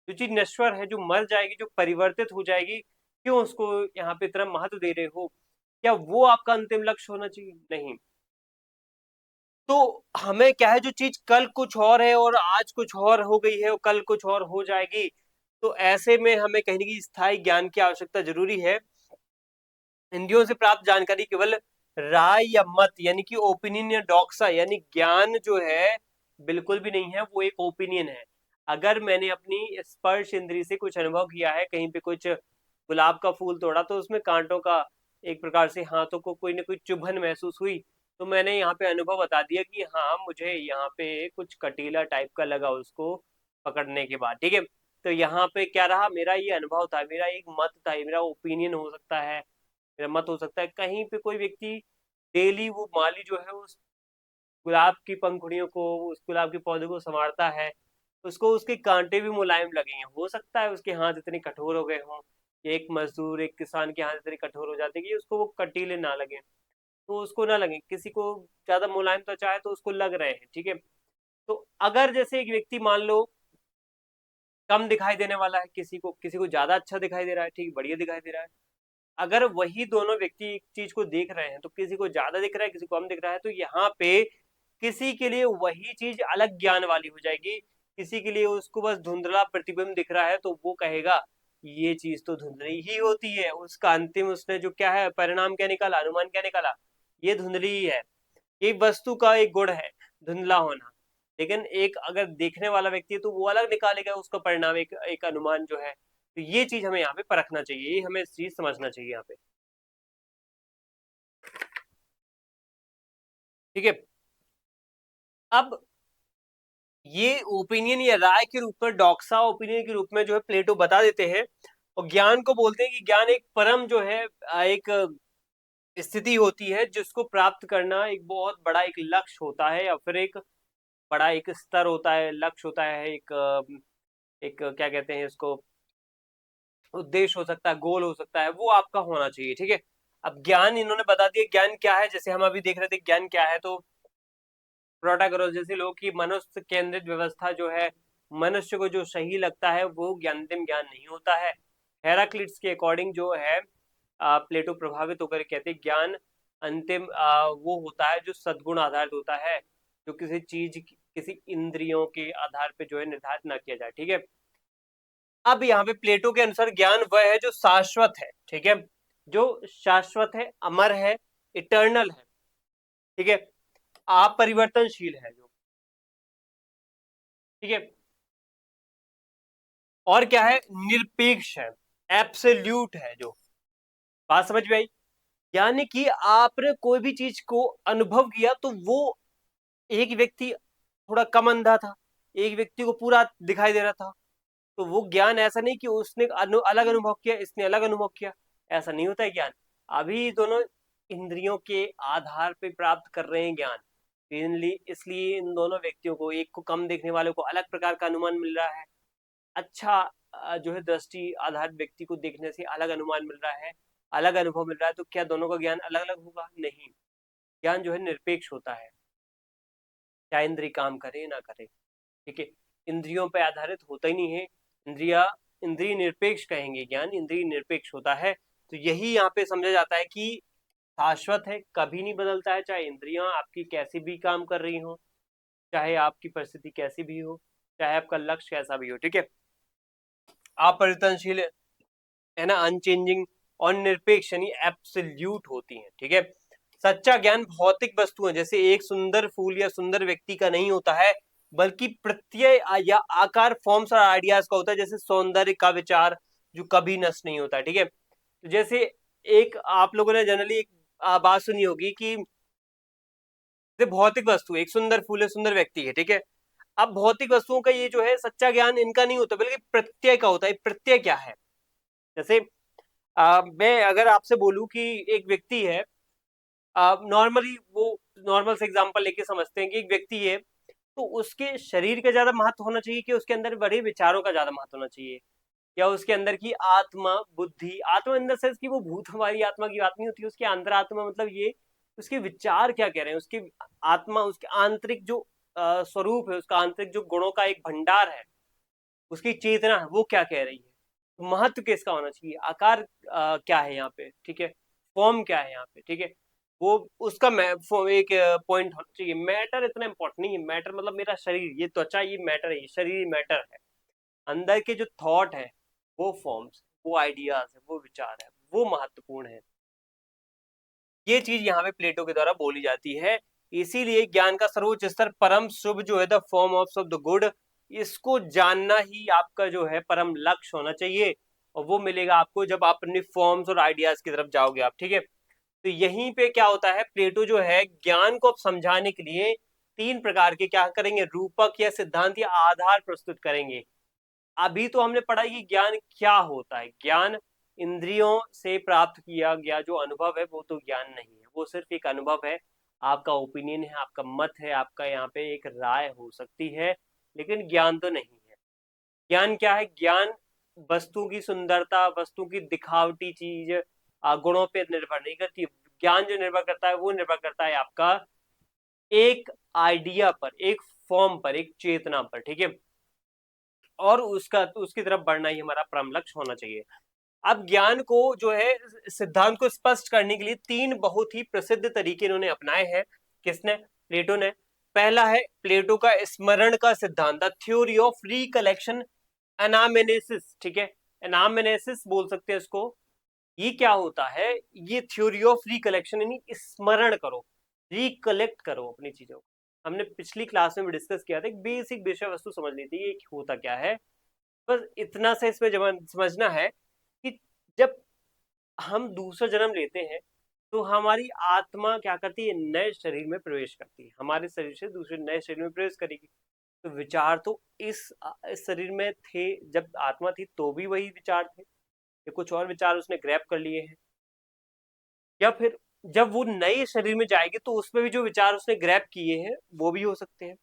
जो चीज नश्वर है, जो मर जाएगी, जो परिवर्तित हो जाएगी, क्यों उसको यहाँ पे इतना महत्व दे रहे हो? क्या वो आपका अंतिम लक्ष्य होना चाहिए? नहीं। तो हमें क्या है, जो चीज कल कुछ और है और आज कुछ और हो गई है और कल कुछ और हो जाएगी, तो ऐसे में हमें कहीं ना कहीं स्थायी ज्ञान की आवश्यकता जरूरी है। इंद्रियों से प्राप्त जानकारी केवल राय या मत, यानी कि ओपिनियन या डॉक्सा, यानी ज्ञान जो है बिल्कुल भी नहीं है, वो एक ओपिनियन है। अगर मैंने अपनी स्पर्श इंद्री से कुछ अनुभव किया है, कहीं पे कुछ गुलाब का फूल तोड़ा तो उसमें कांटों का एक प्रकार से हाथों को कोई ना कोई चुभन महसूस हुई, तो मैंने यहाँ पे अनुभव बता दिया कि हाँ, मुझे यहाँ पे कुछ कटीला टाइप का लगा उसको पकड़ने के बाद, ठीक है। तो यहाँ पे क्या रहा, मेरा ये अनुभव था, मेरा एक मत था, मेरा ओपिनियन हो सकता है, मेरा मत हो सकता है। कहीं पे कोई व्यक्ति डेली वो माली जो है उस गुलाब की पंखुड़ियों को, उस गुलाब के पौधे को संवारता है, उसको उसके कांटे भी मुलायम लगेंगे, हो सकता है उसके हाथ इतने कठोर हो गए हों, एक मजदूर, एक किसान के हाथ इतने कठोर हो जाते कि उसको वो कटीले ना लगे। तो उसको ना लगे, किसी को ज्यादा मुलायम त्वचा है तो उसको लग रहे हैं, ठीक है। तो अगर जैसे एक व्यक्ति मान लो कम दिखाई देने वाला है, किसी को ज्यादा अच्छा दिखाई दे रहा है, ठीक, बढ़िया दिखाई दे रहा है, अगर वही दोनों व्यक्ति एक चीज को देख रहे हैं तो किसी को ज्यादा दिख रहा है, किसी को कम दिख रहा है, तो यहाँ पे किसी के लिए वही चीज अलग ज्ञान वाली हो जाएगी, किसी के लिए उसको बस धुंधला प्रतिबिंब दिख रहा है तो वो कहेगा ये चीज तो धुंधली ही होती है, उसका अंतिम उसने जो क्या है परिणाम क्या निकाला, अनुमान क्या निकाला, ये धुंधली ही है। ये वस्तु का एक गुण है धुंधला होना, लेकिन एक अगर देखने वाला व्यक्ति है तो वो अलग निकालेगा उसका परिणाम, एक एक अनुमान जो है। तो ये चीज हमें यहाँ पे परखना चाहिए, ये हमें इस चीज समझना चाहिए यहाँ पे, ठीक है। अब ये ओपिनियन या राय के रूप में, डॉक्सा ओपिनियन के रूप में जो है प्लेटो बता देते हैं, और ज्ञान को बोलते हैं कि ज्ञान एक परम जो है एक स्थिति होती है जिसको प्राप्त करना एक बहुत बड़ा एक लक्ष्य होता है, या फिर एक बड़ा एक स्तर होता है, लक्ष्य होता है, एक क्या कहते हैं इसको, उद्देश्य हो सकता है, गोल हो सकता है, वो आपका होना चाहिए, ठीक है। अब ज्ञान इन्होंने बता दिया ज्ञान क्या है, जैसे हम अभी देख रहे थे ज्ञान क्या है, तो प्रोटागोरस जैसे लोग की मनुष्य केंद्रित व्यवस्था जो है, मनुष्य को जो सही लगता है वो ज्ञानतम ज्ञान नहीं होता है। हेराक्लिट्स के अकॉर्डिंग जो है प्लेटो प्रभावित होकर कहते हैं ज्ञान अंतिम वो होता है जो सद्गुण आधारित होता है, जो किसी चीज किसी इंद्रियों के आधार पे जो है निर्धारित ना किया जाए, ठीक है। अब यहाँ पे प्लेटो के अनुसार ज्ञान वह है जो शाश्वत है, ठीक है, जो शाश्वत है, अमर है, इटर्नल है, ठीक है, अपरिवर्तनशील है जो, ठीक है, और क्या है, निरपेक्ष है, एब्सोल्यूट है जो, बात समझ में आई। यानी कि आपने कोई भी चीज को अनुभव किया तो वो, एक व्यक्ति थोड़ा कम अंधा था, एक व्यक्ति को पूरा दिखाई दे रहा था, तो वो ज्ञान ऐसा नहीं कि उसने अलग अनुभव किया, इसने अलग अनुभव किया, ऐसा नहीं होता है ज्ञान। अभी दोनों इंद्रियों के आधार पे प्राप्त कर रहे हैं ज्ञान, इसलिए इन दोनों व्यक्तियों को, एक को कम देखने वाले को अलग प्रकार का अनुमान मिल रहा है, अच्छा जो है दृष्टि आधारित व्यक्ति को देखने से अलग अनुमान मिल रहा है, अलग अनुभव मिल रहा है, तो क्या दोनों का ज्ञान अलग अलग होगा? नहीं, ज्ञान जो है निरपेक्ष होता है, चाहे इंद्रिय काम करे ना करे, ठीक है, इंद्रियों पर आधारित होता ही नहीं है। इंद्रिया इंद्रिय निरपेक्ष कहेंगे, ज्ञान इंद्रिय निरपेक्ष होता है। तो यही यहाँ पे समझा जाता है कि शाश्वत है, कभी नहीं बदलता है, चाहे इंद्रियां आपकी कैसी भी काम कर रही हो, चाहे आपकी परिस्थिति कैसी भी हो, चाहे आपका लक्ष्य कैसा भी हो, ठीक है, अपरिवर्तनशील है ना, अनचेंजिंग, और निरपेक्ष यानी एब्सोल्यूट होती हैं, ठीक है। सच्चा ज्ञान भौतिक वस्तुएं जैसे एक सुंदर फूल या सुंदर व्यक्ति का नहीं होता है, बल्कि प्रत्यय या आकार, फॉर्म्स और आइडियाज का होता है, जैसे सौंदर्य का विचार जो कभी नष्ट नहीं होता, ठीक है। तो जैसे एक आप लोगों ने जनरली एक बात सुनी होगी कि भौतिक वस्तु, एक सुंदर फूल है, सुंदर व्यक्ति है, ठीक है। अब भौतिक वस्तुओं का ये जो है सच्चा ज्ञान इनका नहीं होता, बल्कि प्रत्यय का होता है। प्रत्यय क्या है, जैसे मैं अगर आपसे बोलूं कि एक व्यक्ति है, नॉर्मली वो नॉर्मल से एग्जांपल लेके समझते हैं कि एक व्यक्ति है, तो उसके शरीर का ज्यादा महत्व होना चाहिए कि उसके अंदर बड़े विचारों का ज्यादा महत्व होना चाहिए, या उसके अंदर की आत्मा बुद्धि, आत्मा इन द सेंस कि वो भूत हमारी आत्मा की बात नहीं होती, उसकी अंतरात्मा मतलब ये उसके विचार क्या कह रहे हैं, उसकी आत्मा, उसके आंतरिक जो स्वरूप है, उसका आंतरिक जो गुणों का एक भंडार है, उसकी चेतना है, वो क्या कह रही है, तो महत्व किसका होना चाहिए, आकार क्या है यहाँ पे, ठीक है, फॉर्म क्या है यहाँ पे, ठीक है, वो उसका एक पॉइंट होना चाहिए। मैटर इतना इंपॉर्टेंट नहीं है, मैटर मतलब मेरा शरीर, ये त्वचा ये मैटर है, ये शरीर मैटर है, अंदर के जो थॉट है, वो फॉर्म्स, वो आइडियाज है, वो विचार है, वो महत्वपूर्ण है। ये चीज यहाँ पे प्लेटो के द्वारा बोली जाती है। इसीलिए ज्ञान का सर्वोच्च स्तर परम शुभ जो है, the form of the good, इसको जानना ही आपका जो है परम लक्ष्य होना चाहिए, और वो मिलेगा आपको जब आप अपने फॉर्म्स और आइडियाज की तरफ जाओगे आप, ठीक है। तो यहीं पे क्या होता है, प्लेटो जो है ज्ञान को समझाने के लिए तीन प्रकार के क्या करेंगे, रूपक या सिद्धांत या आधार प्रस्तुत करेंगे। अभी तो हमने पढ़ा कि ज्ञान क्या होता है, ज्ञान इंद्रियों से प्राप्त किया गया जो अनुभव है वो तो ज्ञान नहीं है, वो सिर्फ एक अनुभव है, आपका ओपिनियन है, आपका मत है, आपका यहाँ पे एक राय हो सकती है, लेकिन ज्ञान तो नहीं है। ज्ञान क्या है, ज्ञान वस्तु की सुंदरता, वस्तु की दिखावटी चीज, गुणों पे निर्भर नहीं करती। ज्ञान जो निर्भर करता है वो निर्भर करता है आपका एक आइडिया पर, एक फॉर्म पर, एक चेतना पर, ठीक है। और उसकी तरफ बढ़ना ही हमारा परम लक्ष्य होना चाहिए। अब ज्ञान को जो है, सिद्धांत को स्पष्ट करने के लिए तीन बहुत ही प्रसिद्ध तरीके इन्होंने अपनाए हैं। किसने? प्लेटो ने। पहला है प्लेटो का स्मरण का सिद्धांत, द थ्योरी ऑफ रिकलेक्शन एनामेनेसिस, ठीक है, एनामेनेसिस बोल सकते हैं इसको। ये क्या होता है? ये थ्योरी ऑफ रिकलेक्शन, यानी स्मरण करो, रिकलेक्ट करो अपनी चीजों को। हमने पिछली क्लास में भी डिस्कस किया था, एक बेसिक विषय वस्तु समझनी थी, ये होता क्या है। बस इतना से इसमें समझना है कि जब हम दूसरा जन्म लेते हैं तो हमारी आत्मा क्या करती है? नए शरीर में प्रवेश करती है, हमारे शरीर से दूसरे नए शरीर में प्रवेश करेगी। तो विचार तो इस शरीर में थे, जब आत्मा थी तो भी वही विचार थे, या कुछ और विचार उसने ग्रैब कर लिए हैं, या फिर जब वो नए शरीर में जाएगी तो उसमें भी जो विचार उसने ग्रैब किए हैं वो भी हो सकते हैं।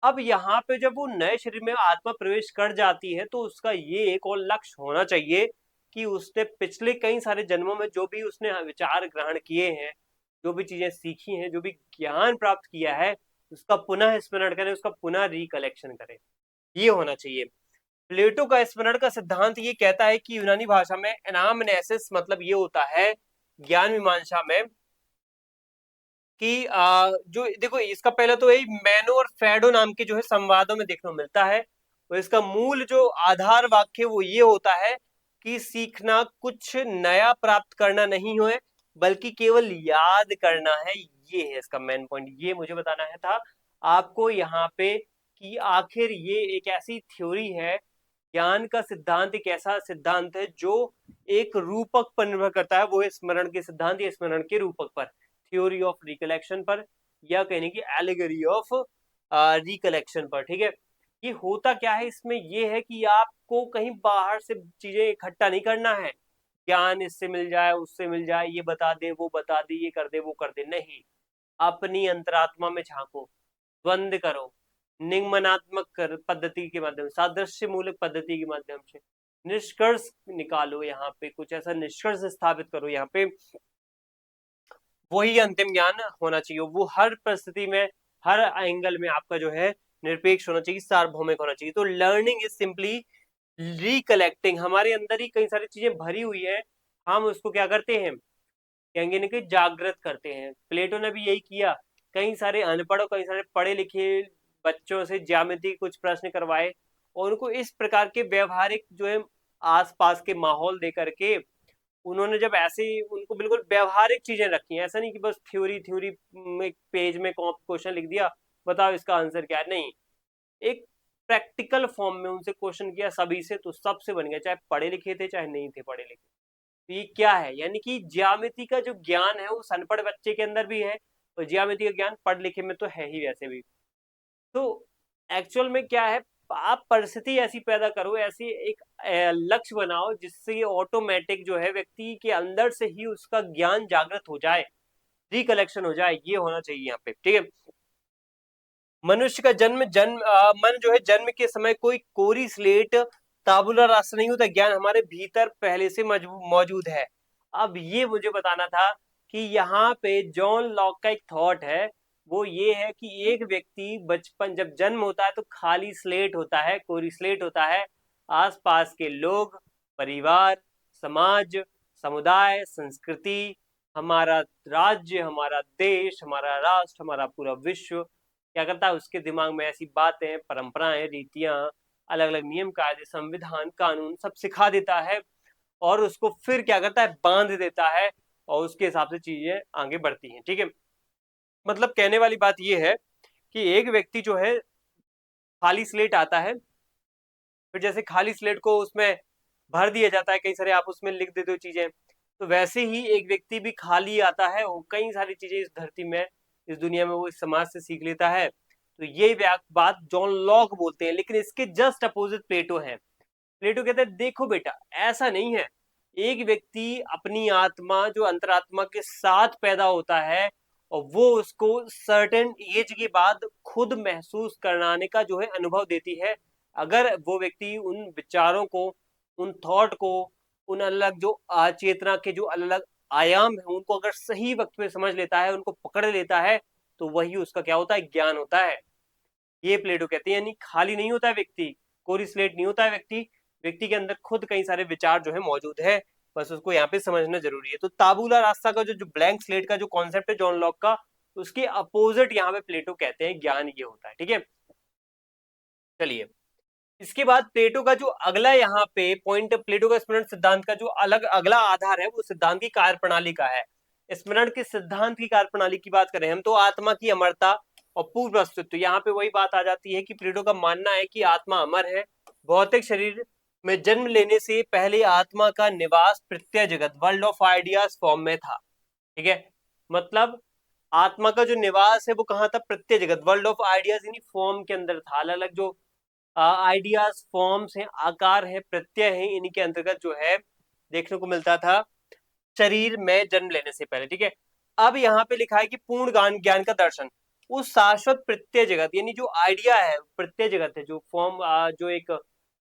अब यहाँ पे जब वो नए शरीर में आत्मा प्रवेश कर जाती है तो उसका ये एक और लक्ष्य होना चाहिए कि उसने पिछले कई सारे जन्मों में जो भी उसने विचार ग्रहण किए हैं, जो भी चीजें सीखी हैं, जो भी ज्ञान प्राप्त किया है, उसका पुनः स्मरण करें, उसका पुनः रिकलेक्शन करें, ये होना चाहिए। प्लेटो का स्मरण का सिद्धांत ये कहता है कि यूनानी भाषा में एनामनेसिस मतलब ये होता है, ज्ञान मीमांसा में, कि जो देखो इसका पहला तो यही मैनो और फेडो नाम के जो है संवादों में देखने को मिलता है। और इसका मूल जो आधार वाक्य वो ये होता है कि सीखना कुछ नया प्राप्त करना नहीं है, बल्कि केवल याद करना है। ये है इसका मेन पॉइंट, ये मुझे बताना है था आपको यहाँ पे कि आखिर ये एक ऐसी थ्योरी है, ज्ञान का सिद्धांत एक ऐसा सिद्धांत है जो एक रूपक पर निर्भर करता है, वो है स्मरण के सिद्धांत या स्मरण के रूपक पर, थ्योरी ऑफ रिकलेक्शन पर, या कहने की एलिगरी ऑफ रिकलेक्शन पर, ठीक है। ये होता क्या है इसमें? ये है कि आपको कहीं बाहर से चीजें इकट्ठा नहीं करना है, ज्ञान इससे मिल जाए उससे मिल जाए, ये बता दे वो बता दे, ये कर दे वो कर दे, नहीं। अपनी अंतरात्मा में झांको, द्वंद करो, निगमनात्मक पद्धति के माध्यम से, सादृश्य मूलक पद्धति के माध्यम से निष्कर्ष निकालो, यहाँ पे कुछ ऐसा निष्कर्ष स्थापित करो। यहाँ पे वही अंतिम ज्ञान होना चाहिए, वो हर परिस्थिति में, हर एंगल में आपका जो है निरपेक्ष होना चाहिए, सार्वभौमिक होना चाहिए। तो लर्निंग इज सिंपली रिकलेक्टिंग, हमारे अंदर ही कई सारी चीजें भरी हुई है, हम उसको क्या करते हैं, कहेंगे नहीं कि जागृत करते हैं। प्लेटो ने भी यही किया, कई सारे अनपढ़ और कई सारे पढ़े लिखे बच्चों से ज्यामिति कुछ प्रश्न करवाए और उनको इस प्रकार के व्यवहारिक जो है आसपास के माहौल दे करके उन्होंने जब ऐसे ही उनको बिल्कुल व्यवहारिक चीजें रखी हैं, ऐसा नहीं कि बस थ्योरी थ्योरी में पेज में क्वेश्चन लिख दिया बताओ इसका आंसर क्या है, नहीं, एक प्रैक्टिकल फॉर्म में उनसे क्वेश्चन किया सभी से, तो सबसे बन गया, चाहे पढ़े लिखे थे चाहे नहीं थे पढ़े लिखे। तो ये क्या है, यानी कि ज्यामिति का जो ज्ञान है वो अनपढ़ बच्चे के अंदर भी है, और ज्यामिति का ज्ञान पढ़ लिखे में तो है ही वैसे भी। तो एक्चुअल में क्या है, आप परिस्थिति ऐसी पैदा करो, ऐसी एक लक्ष्य बनाओ जिससे ये ऑटोमेटिक जो है व्यक्ति के अंदर से ही उसका ज्ञान जागृत हो जाए, रिकलेक्शन हो जाए, ये होना चाहिए यहाँ पे, ठीक है। मनुष्य का मन जो है जन्म के समय कोई कोरी स्लेट ताबुला रास्ता नहीं होता, ज्ञान हमारे भीतर पहले से मौजूद है। अब ये मुझे बताना था कि यहाँ पे जॉन लॉक का एक थॉट है, वो ये है कि एक व्यक्ति बचपन जब जन्म होता है तो खाली स्लेट होता है, कोरी स्लेट होता है, आसपास के लोग, परिवार, समाज, समुदाय, संस्कृति, हमारा राज्य, हमारा देश, हमारा राष्ट्र, हमारा पूरा विश्व क्या करता है, उसके दिमाग में ऐसी बातें, परंपराएं, रीतियां, अलग अलग नियम कायदे, संविधान, कानून सब सिखा देता है और उसको फिर क्या करता है, बांध देता है और उसके हिसाब से चीजें आगे बढ़ती हैं, ठीक है। मतलब कहने वाली बात यह है कि एक व्यक्ति जो है खाली स्लेट आता है, फिर जैसे खाली स्लेट को उसमें भर दिया जाता है, कई सारे आप उसमें लिख देते हो चीजें, तो वैसे ही एक व्यक्ति भी खाली आता है और कई सारी चीजें इस धरती में, इस दुनिया में वो इस समाज से सीख लेता है। तो ये बात जॉन लॉक बोलते हैं, लेकिन इसके जस्ट अपोजिट प्लेटो है। प्लेटो कहते हैं देखो बेटा ऐसा नहीं है, एक व्यक्ति अपनी आत्मा जो अंतरात्मा के साथ पैदा होता है और वो उसको सर्टेन एज के बाद खुद महसूस कराने का जो है अनुभव देती है, अगर वो व्यक्ति उन विचारों को, उन थॉट को, उन अलग जो चेतना के जो अलग अलग आयाम है उनको अगर सही वक्त पे समझ लेता है, उनको पकड़ लेता है, तो वही उसका क्या होता है, ज्ञान होता है। ये प्लेटो कहते हैं, यानी खाली नहीं होता है व्यक्ति, कोरी स्लेट नहीं होता है व्यक्ति, व्यक्ति के अंदर खुद कई सारे विचार जो है मौजूद है, बस उसको यहाँ पे समझना जरूरी है। तो ताबूला रास्ता का जो ब्लैंक स्लेट का जो कॉन्सेप्ट है जॉन लॉक का, उसके अपोजिट यहाँ पे प्लेटो कहते हैं ज्ञान ये होता है। ठीक है, चलिए इसके बाद प्लेटो का जो अगला यहाँ पे पॉइंट, प्लेटो का स्मरण सिद्धांत का जो अलग अगला आधार है वो सिद्धांत की कार्य प्रणाली का है। स्मरण के सिद्धांत की कार्य प्रणाली की बात करें हम तो आत्मा की अमरता और पूर्व अस्तित्व, यहाँ पे वही बात आ जाती है कि प्लेटो का मानना है कि आत्मा अमर है। भौतिक शरीर में जन्म लेने से पहले आत्मा का निवास प्रत्यय जगत वर्ल्ड ऑफ आइडियाज फॉर्म में था। ठीक है, मतलब आत्मा का जो निवास है वो कहाँ था, प्रत्यय जगत वर्ल्ड ऑफ आइडियाज यानी फॉर्म के अंदर था। अलग अलग जो आइडियाज फॉर्म्स हैं, आकार है, प्रत्यय है, इन्हीं के अंतर्गत जो है देखने को मिलता था शरीर में जन्म लेने से पहले। ठीक है, अब यहाँ पे लिखा है कि पूर्ण ज्ञान ज्ञान का दर्शन उस शाश्वत प्रत्यय जगत यानी जो आइडिया है, प्रत्यय जगत है, जो फॉर्म जो एक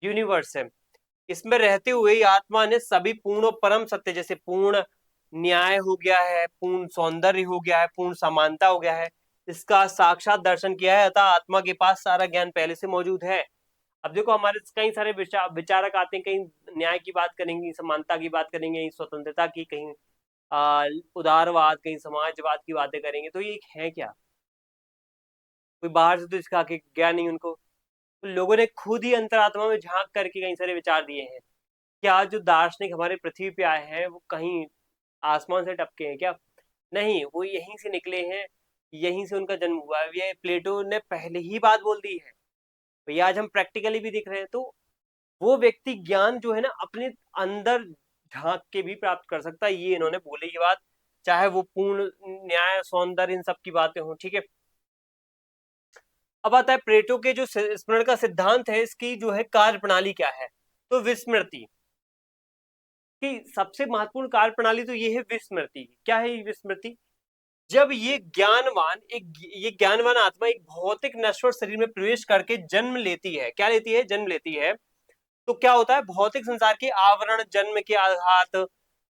यूनिवर्स है, इसमें रहते हुए ही आत्मा ने सभी पूर्ण और परम सत्य, जैसे पूर्ण न्याय हो गया है, पूर्ण सौंदर्य हो गया है, पूर्ण समानता हो गया है, इसका साक्षात दर्शन किया है, अतः आत्मा के पास सारा ज्ञान पहले से मौजूद है। अब देखो हमारे कई सारे विचारक आते हैं, कहीं न्याय की बात करेंगे, समानता की बात करेंगे, स्वतंत्रता की, कहीं उदारवाद, कहीं समाजवाद की बातें करेंगे, तो ये है क्या, कोई बाहर से तो इसका आके ज्ञान नहीं उनको, तो लोगों ने खुद ही अंतरात्मा में झांक करके कई सारे विचार दिए हैं। क्या जो दार्शनिक हमारे पृथ्वी पे आए हैं वो कहीं आसमान से टपके हैं क्या, नहीं, वो यहीं से निकले हैं, यहीं से उनका जन्म हुआ है। ये प्लेटो ने पहले ही बात बोल दी है भैया, आज हम प्रैक्टिकली भी दिख रहे हैं। तो वो व्यक्ति ज्ञान जो है ना अपने अंदर झांक के भी प्राप्त कर सकता है, ये इन्होंने बोली ये बात, चाहे वो पूर्ण न्याय सौंदर्य इन सब की बातें हों। ठीक है, अब आता है प्लेटो के जो स्मरण का सिद्धांत है, इसकी जो है कार्य प्रणाली क्या है, तो विस्मृति की सबसे महत्वपूर्ण कार्य प्रणाली तो ये है विस्मृति। क्या है ये विस्मृति, जब ये ज्ञानवान आत्मा एक भौतिक नश्वर शरीर में प्रवेश करके जन्म लेती है, क्या लेती है, जन्म लेती है, तो क्या होता है, भौतिक संसार के आवरण, जन्म के आघात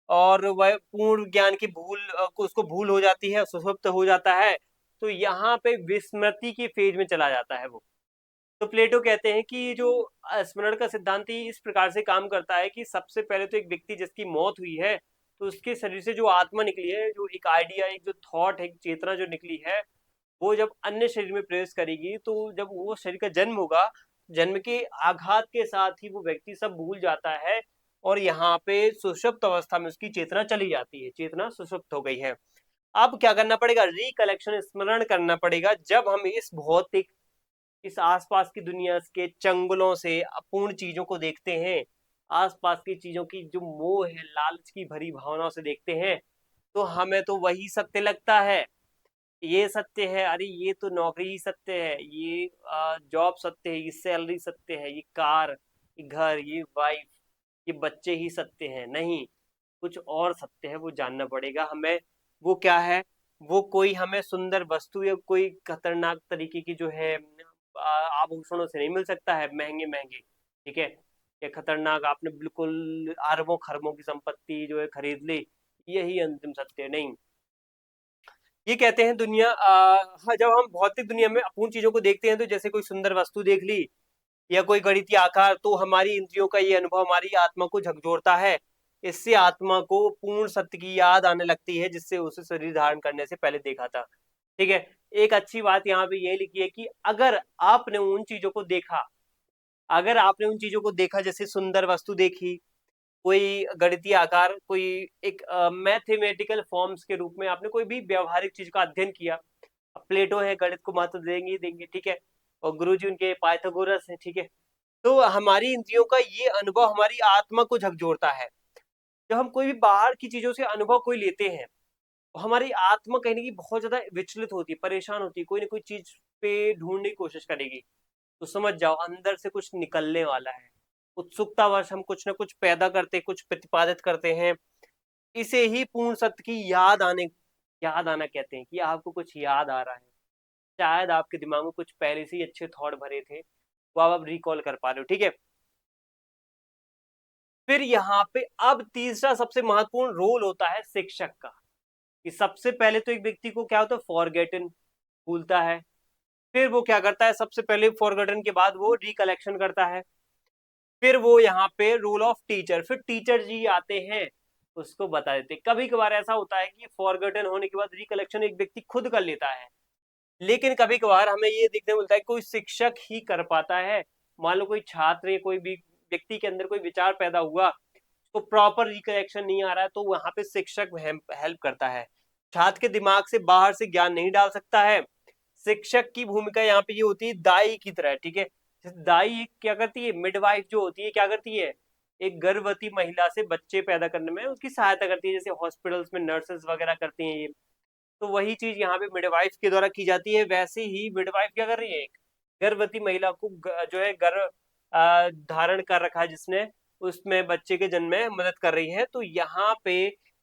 और वह पूर्ण ज्ञान की भूल को उसको भूल हो जाती है, सुषुप्त हो जाता है, तो यहाँ पे विस्मृति की फेज में चला जाता है वो। तो प्लेटो कहते हैं कि जो स्मरण का सिद्धांत ही इस प्रकार से काम करता है कि सबसे पहले तो एक व्यक्ति जिसकी मौत हुई है, तो उसके शरीर से जो आत्मा निकली है, जो एक आइडिया, एक जो थॉट, एक चेतना जो निकली है, वो जब अन्य शरीर में प्रवेश करेगी, तो जब वो शरीर का जन्म होगा, जन्म के आघात के साथ ही वो व्यक्ति सब भूल जाता है, और यहाँ पे सुषुप्त अवस्था में उसकी चेतना चली जाती है, चेतना सुषुप्त हो गई है। अब क्या करना पड़ेगा, रिकलेक्शन, स्मरण करना पड़ेगा, जब हम इस भौतिक, इस आसपास की दुनिया के चंगुलों से अपूर्ण चीजों को देखते हैं, आसपास की चीजों की जो मोह है, लालच की भरी भावनाओं से देखते हैं, तो हमें तो वही सत्य लगता है, ये सत्य है, अरे ये तो नौकरी ही सत्य है, ये जॉब सत्य है, ये सैलरी सत्य है, ये कार, ये घर, ये वाइफ, ये बच्चे ही सत्य हैं, नहीं, कुछ और सत्य है, वो जानना पड़ेगा हमें। वो क्या है, वो कोई हमें सुंदर वस्तु या कोई खतरनाक तरीके की जो है आभूषणों से नहीं मिल सकता है, महंगे महंगे। ठीक है, ये खतरनाक आपने बिल्कुल अरबों खरबों की संपत्ति जो है खरीद ली, यही अंतिम सत्य नहीं। ये कहते हैं दुनिया हाँ, जब हम भौतिक दुनिया में अपूर्ण चीजों को देखते हैं, तो जैसे कोई सुंदर वस्तु देख ली या कोई गणितीय आकार, तो हमारी इंद्रियों का ये अनुभव हमारी आत्मा को झकझोरता है, इससे आत्मा को पूर्ण सत्य की याद आने लगती है, जिससे उसे शरीर धारण करने से पहले देखा था। ठीक है, एक अच्छी बात यहाँ पे ये लिखी है कि अगर आपने उन चीजों को देखा, अगर आपने उन चीजों को देखा, जैसे सुंदर वस्तु देखी, कोई गणितीय आकार, कोई एक मैथमेटिकल फॉर्म्स के रूप में आपने कोई भी व्यवहारिक चीज का अध्ययन किया, प्लेटो है, गणित को महत्व देंगे ही देंगे, ठीक है, और गुरुजी उनके पाइथागोरस है, ठीक है, तो हमारी इंद्रियों का ये अनुभव हमारी आत्मा को झकझोरता है। जब हम कोई भी बाहर की चीजों से अनुभव कोई लेते हैं, तो हमारी आत्मा कहीं ना कहीं बहुत ज्यादा विचलित होती है, परेशान होती है, कोई ना कोई चीज पे ढूंढने की कोशिश करेगी, तो समझ जाओ अंदर से कुछ निकलने वाला है। उत्सुकतावश हम कुछ ना कुछ पैदा करते, कुछ प्रतिपादित करते हैं, इसे ही पूर्ण सत्य की याद आना कहते हैं, कि आपको कुछ याद आ रहा है, शायद आपके दिमाग में कुछ पहले से ही अच्छे थॉट भरे थे, वो आप रिकॉल कर पा रहे हो। ठीक है, फिर यहाँ पे अब तीसरा सबसे महत्वपूर्ण रोल होता है शिक्षक का, कि सबसे पहले तो एक व्यक्ति को क्या होता है, फॉरगेटन, भूलता है। फिर वो क्या करता है, सबसे पहले फॉरगेटन के बाद वो रिकलेक्शन करता है। फिर वो यहाँ पे रोल ऑफ टीचर, फिर टीचर जी आते हैं, उसको बता देते। कभी कभार ऐसा होता है कि फॉरगेटन होने के बाद रिकलेक्शन एक व्यक्ति खुद कर लेता है, लेकिन कभी कभार हमें ये देखने मिलता है कोई शिक्षक ही कर पाता है। मान लो कोई छात्र या कोई भी व्यक्ति के अंदर कोई विचार पैदा हुआ, तो प्रॉपर रिकलेक्शन नहीं आ रहा है, तो वहां पे शिक्षक हेल्प करता है। छात्र के दिमाग से बाहर से ज्ञान नहीं डाल सकता है। शिक्षक की भूमिका यहाँ पे ये होती है दाई की तरह, ठीक है। दाई क्या करती है, मिडवाइफ जो होती है क्या करती है, एक गर्भवती महिला से बच्चे पैदा करने में उसकी सहायता करती है, जैसे हॉस्पिटल्स में नर्सेस वगैरह करती हैं ये। तो वही चीज यहाँ पे मिडवाइफ के द्वारा की जाती है। वैसे ही मिडवाइफ क्या कर रही है, एक गर्भवती महिला को जो है गर्भ धारण कर रखा है जिसने, उसमें बच्चे के जन्म में मदद कर रही है। तो यहाँ पे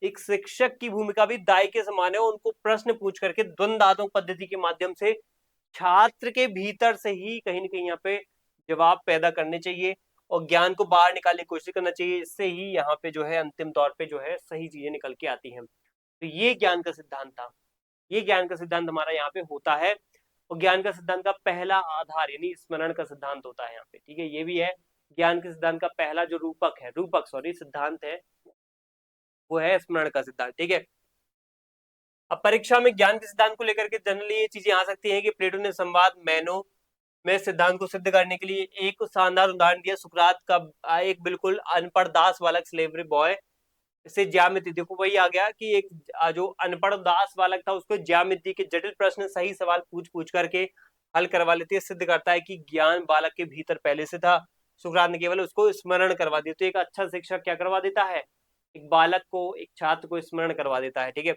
एक शिक्षक की भूमिका भी दाई के समान है। उनको प्रश्न पूछ करके द्वंद्वात्मक पद्धति के माध्यम से छात्र के भीतर से ही कहीं ना कहीं यहाँ पे जवाब पैदा करने चाहिए और ज्ञान को बाहर निकालने की कोशिश करना चाहिए। इससे ही यहाँ पे जो है अंतिम तौर पे जो है सही चीजें निकल के आती हैं। तो ये ज्ञान का सिद्धांत था, ये ज्ञान का सिद्धांत हमारा यहाँ पे होता है। और ज्ञान का सिद्धांत का पहला आधार यानी स्मरण का सिद्धांत होता है यहाँ पे, ठीक है। ये भी है ज्ञान के सिद्धांत का पहला जो रूपक सॉरी सिद्धांत है, वो है स्मरण का सिद्धांत, ठीक है। अब परीक्षा में ज्ञान के सिद्धांत को लेकर के जनरली ये चीजें आ सकती हैं कि प्लेटो ने संवाद मैनो में सिद्धांत को सिद्ध करने के लिए एक शानदार उदाहरण दिया। सुकरात का एक बिल्कुल अनपढ़ दास बालक, स्लेवरी बॉय से ज्यामिति, देखो वही आ गया कि एक जो अनपढ़ दास बालक था उसको ज्यामिति के जटिल प्रश्न सही सवाल पूछ पूछ करके हल करवा लेते हैं। सिद्ध करता है कि ज्ञान बालक के भीतर पहले से था, सुकरात ने केवल उसको स्मरण करवा दिया। तो एक अच्छा शिक्षक क्या करवा देता है, एक बालक को, एक छात्र को स्मरण करवा देता है, ठीक है।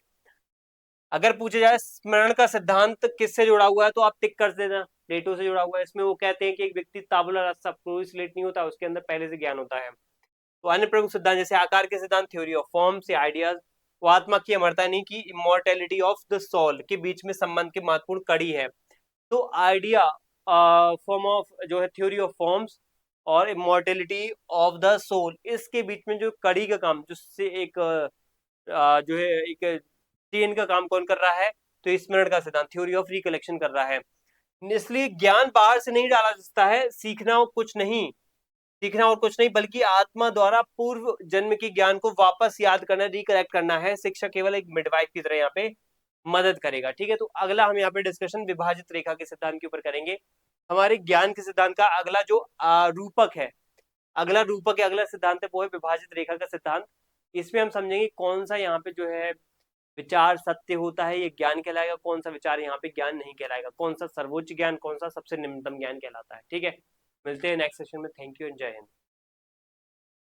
अगर पूछे जाए स्मरण का सिद्धांत किससे जुड़ा हुआ है, तो आप टिक कर देना, प्लेटो से जुड़ा हुआ है। इसमें वो कहते हैं कि एक व्यक्ति ताबुला रासा, कोई स्लेट नहीं होता, उसके अंदर पहले से ज्ञान होता है। तो अन्य प्रमुख सिद्धांत जैसे आकार के सिद्धांत, थ्योरी ऑफ फॉर्म से आइडियाज, वो आत्मा की अमरता नहीं की इमोर्टेलिटी ऑफ द सोल के बीच में संबंध की महत्वपूर्ण कड़ी है। तो आइडिया फॉर्म ऑफ जो है थ्योरी ऑफ फॉर्म्स और इमोर्टेलिटी ऑफ द सोल, इसके बीच में जो कड़ी का काम, जिससे एक जो है एक चेन का काम कौन कर रहा है, तो स्मरण का सिद्धांत, थ्योरी ऑफ रिकलेक्शन कर रहा है। इसलिए ज्ञान बाहर से नहीं डाला जा सकता है, सीखना और कुछ नहीं, सीखना और कुछ नहीं बल्कि आत्मा द्वारा पूर्व जन्म के ज्ञान को वापस याद करना, रिकलेक्ट करना है। शिक्षक केवल एक मिडवाइफ की तरह यहाँ पे मदद करेगा, ठीक है। तो अगला हम यहाँ पे डिस्कशन विभाजित रेखा के सिद्धांत के ऊपर करेंगे। हमारे ज्ञान के सिद्धांत का अगला जो रूपक है, अगला रूपक है, अगला सिद्धांत है, वो है विभाजित रेखा का सिद्धांत। इसमें हम समझेंगे कौन सा यहाँ पे जो है विचार सत्य होता है, ये ज्ञान कहलाएगा, कौन सा विचार यहाँ पे ज्ञान नहीं कहलाएगा, कौन सा सर्वोच्च ज्ञान, कौन सा सबसे निम्नतम ज्ञान कहलाता है, ठीक है। मिलते हैं नेक्स्ट सेशन में। थैंक यू एंड जय हिंद।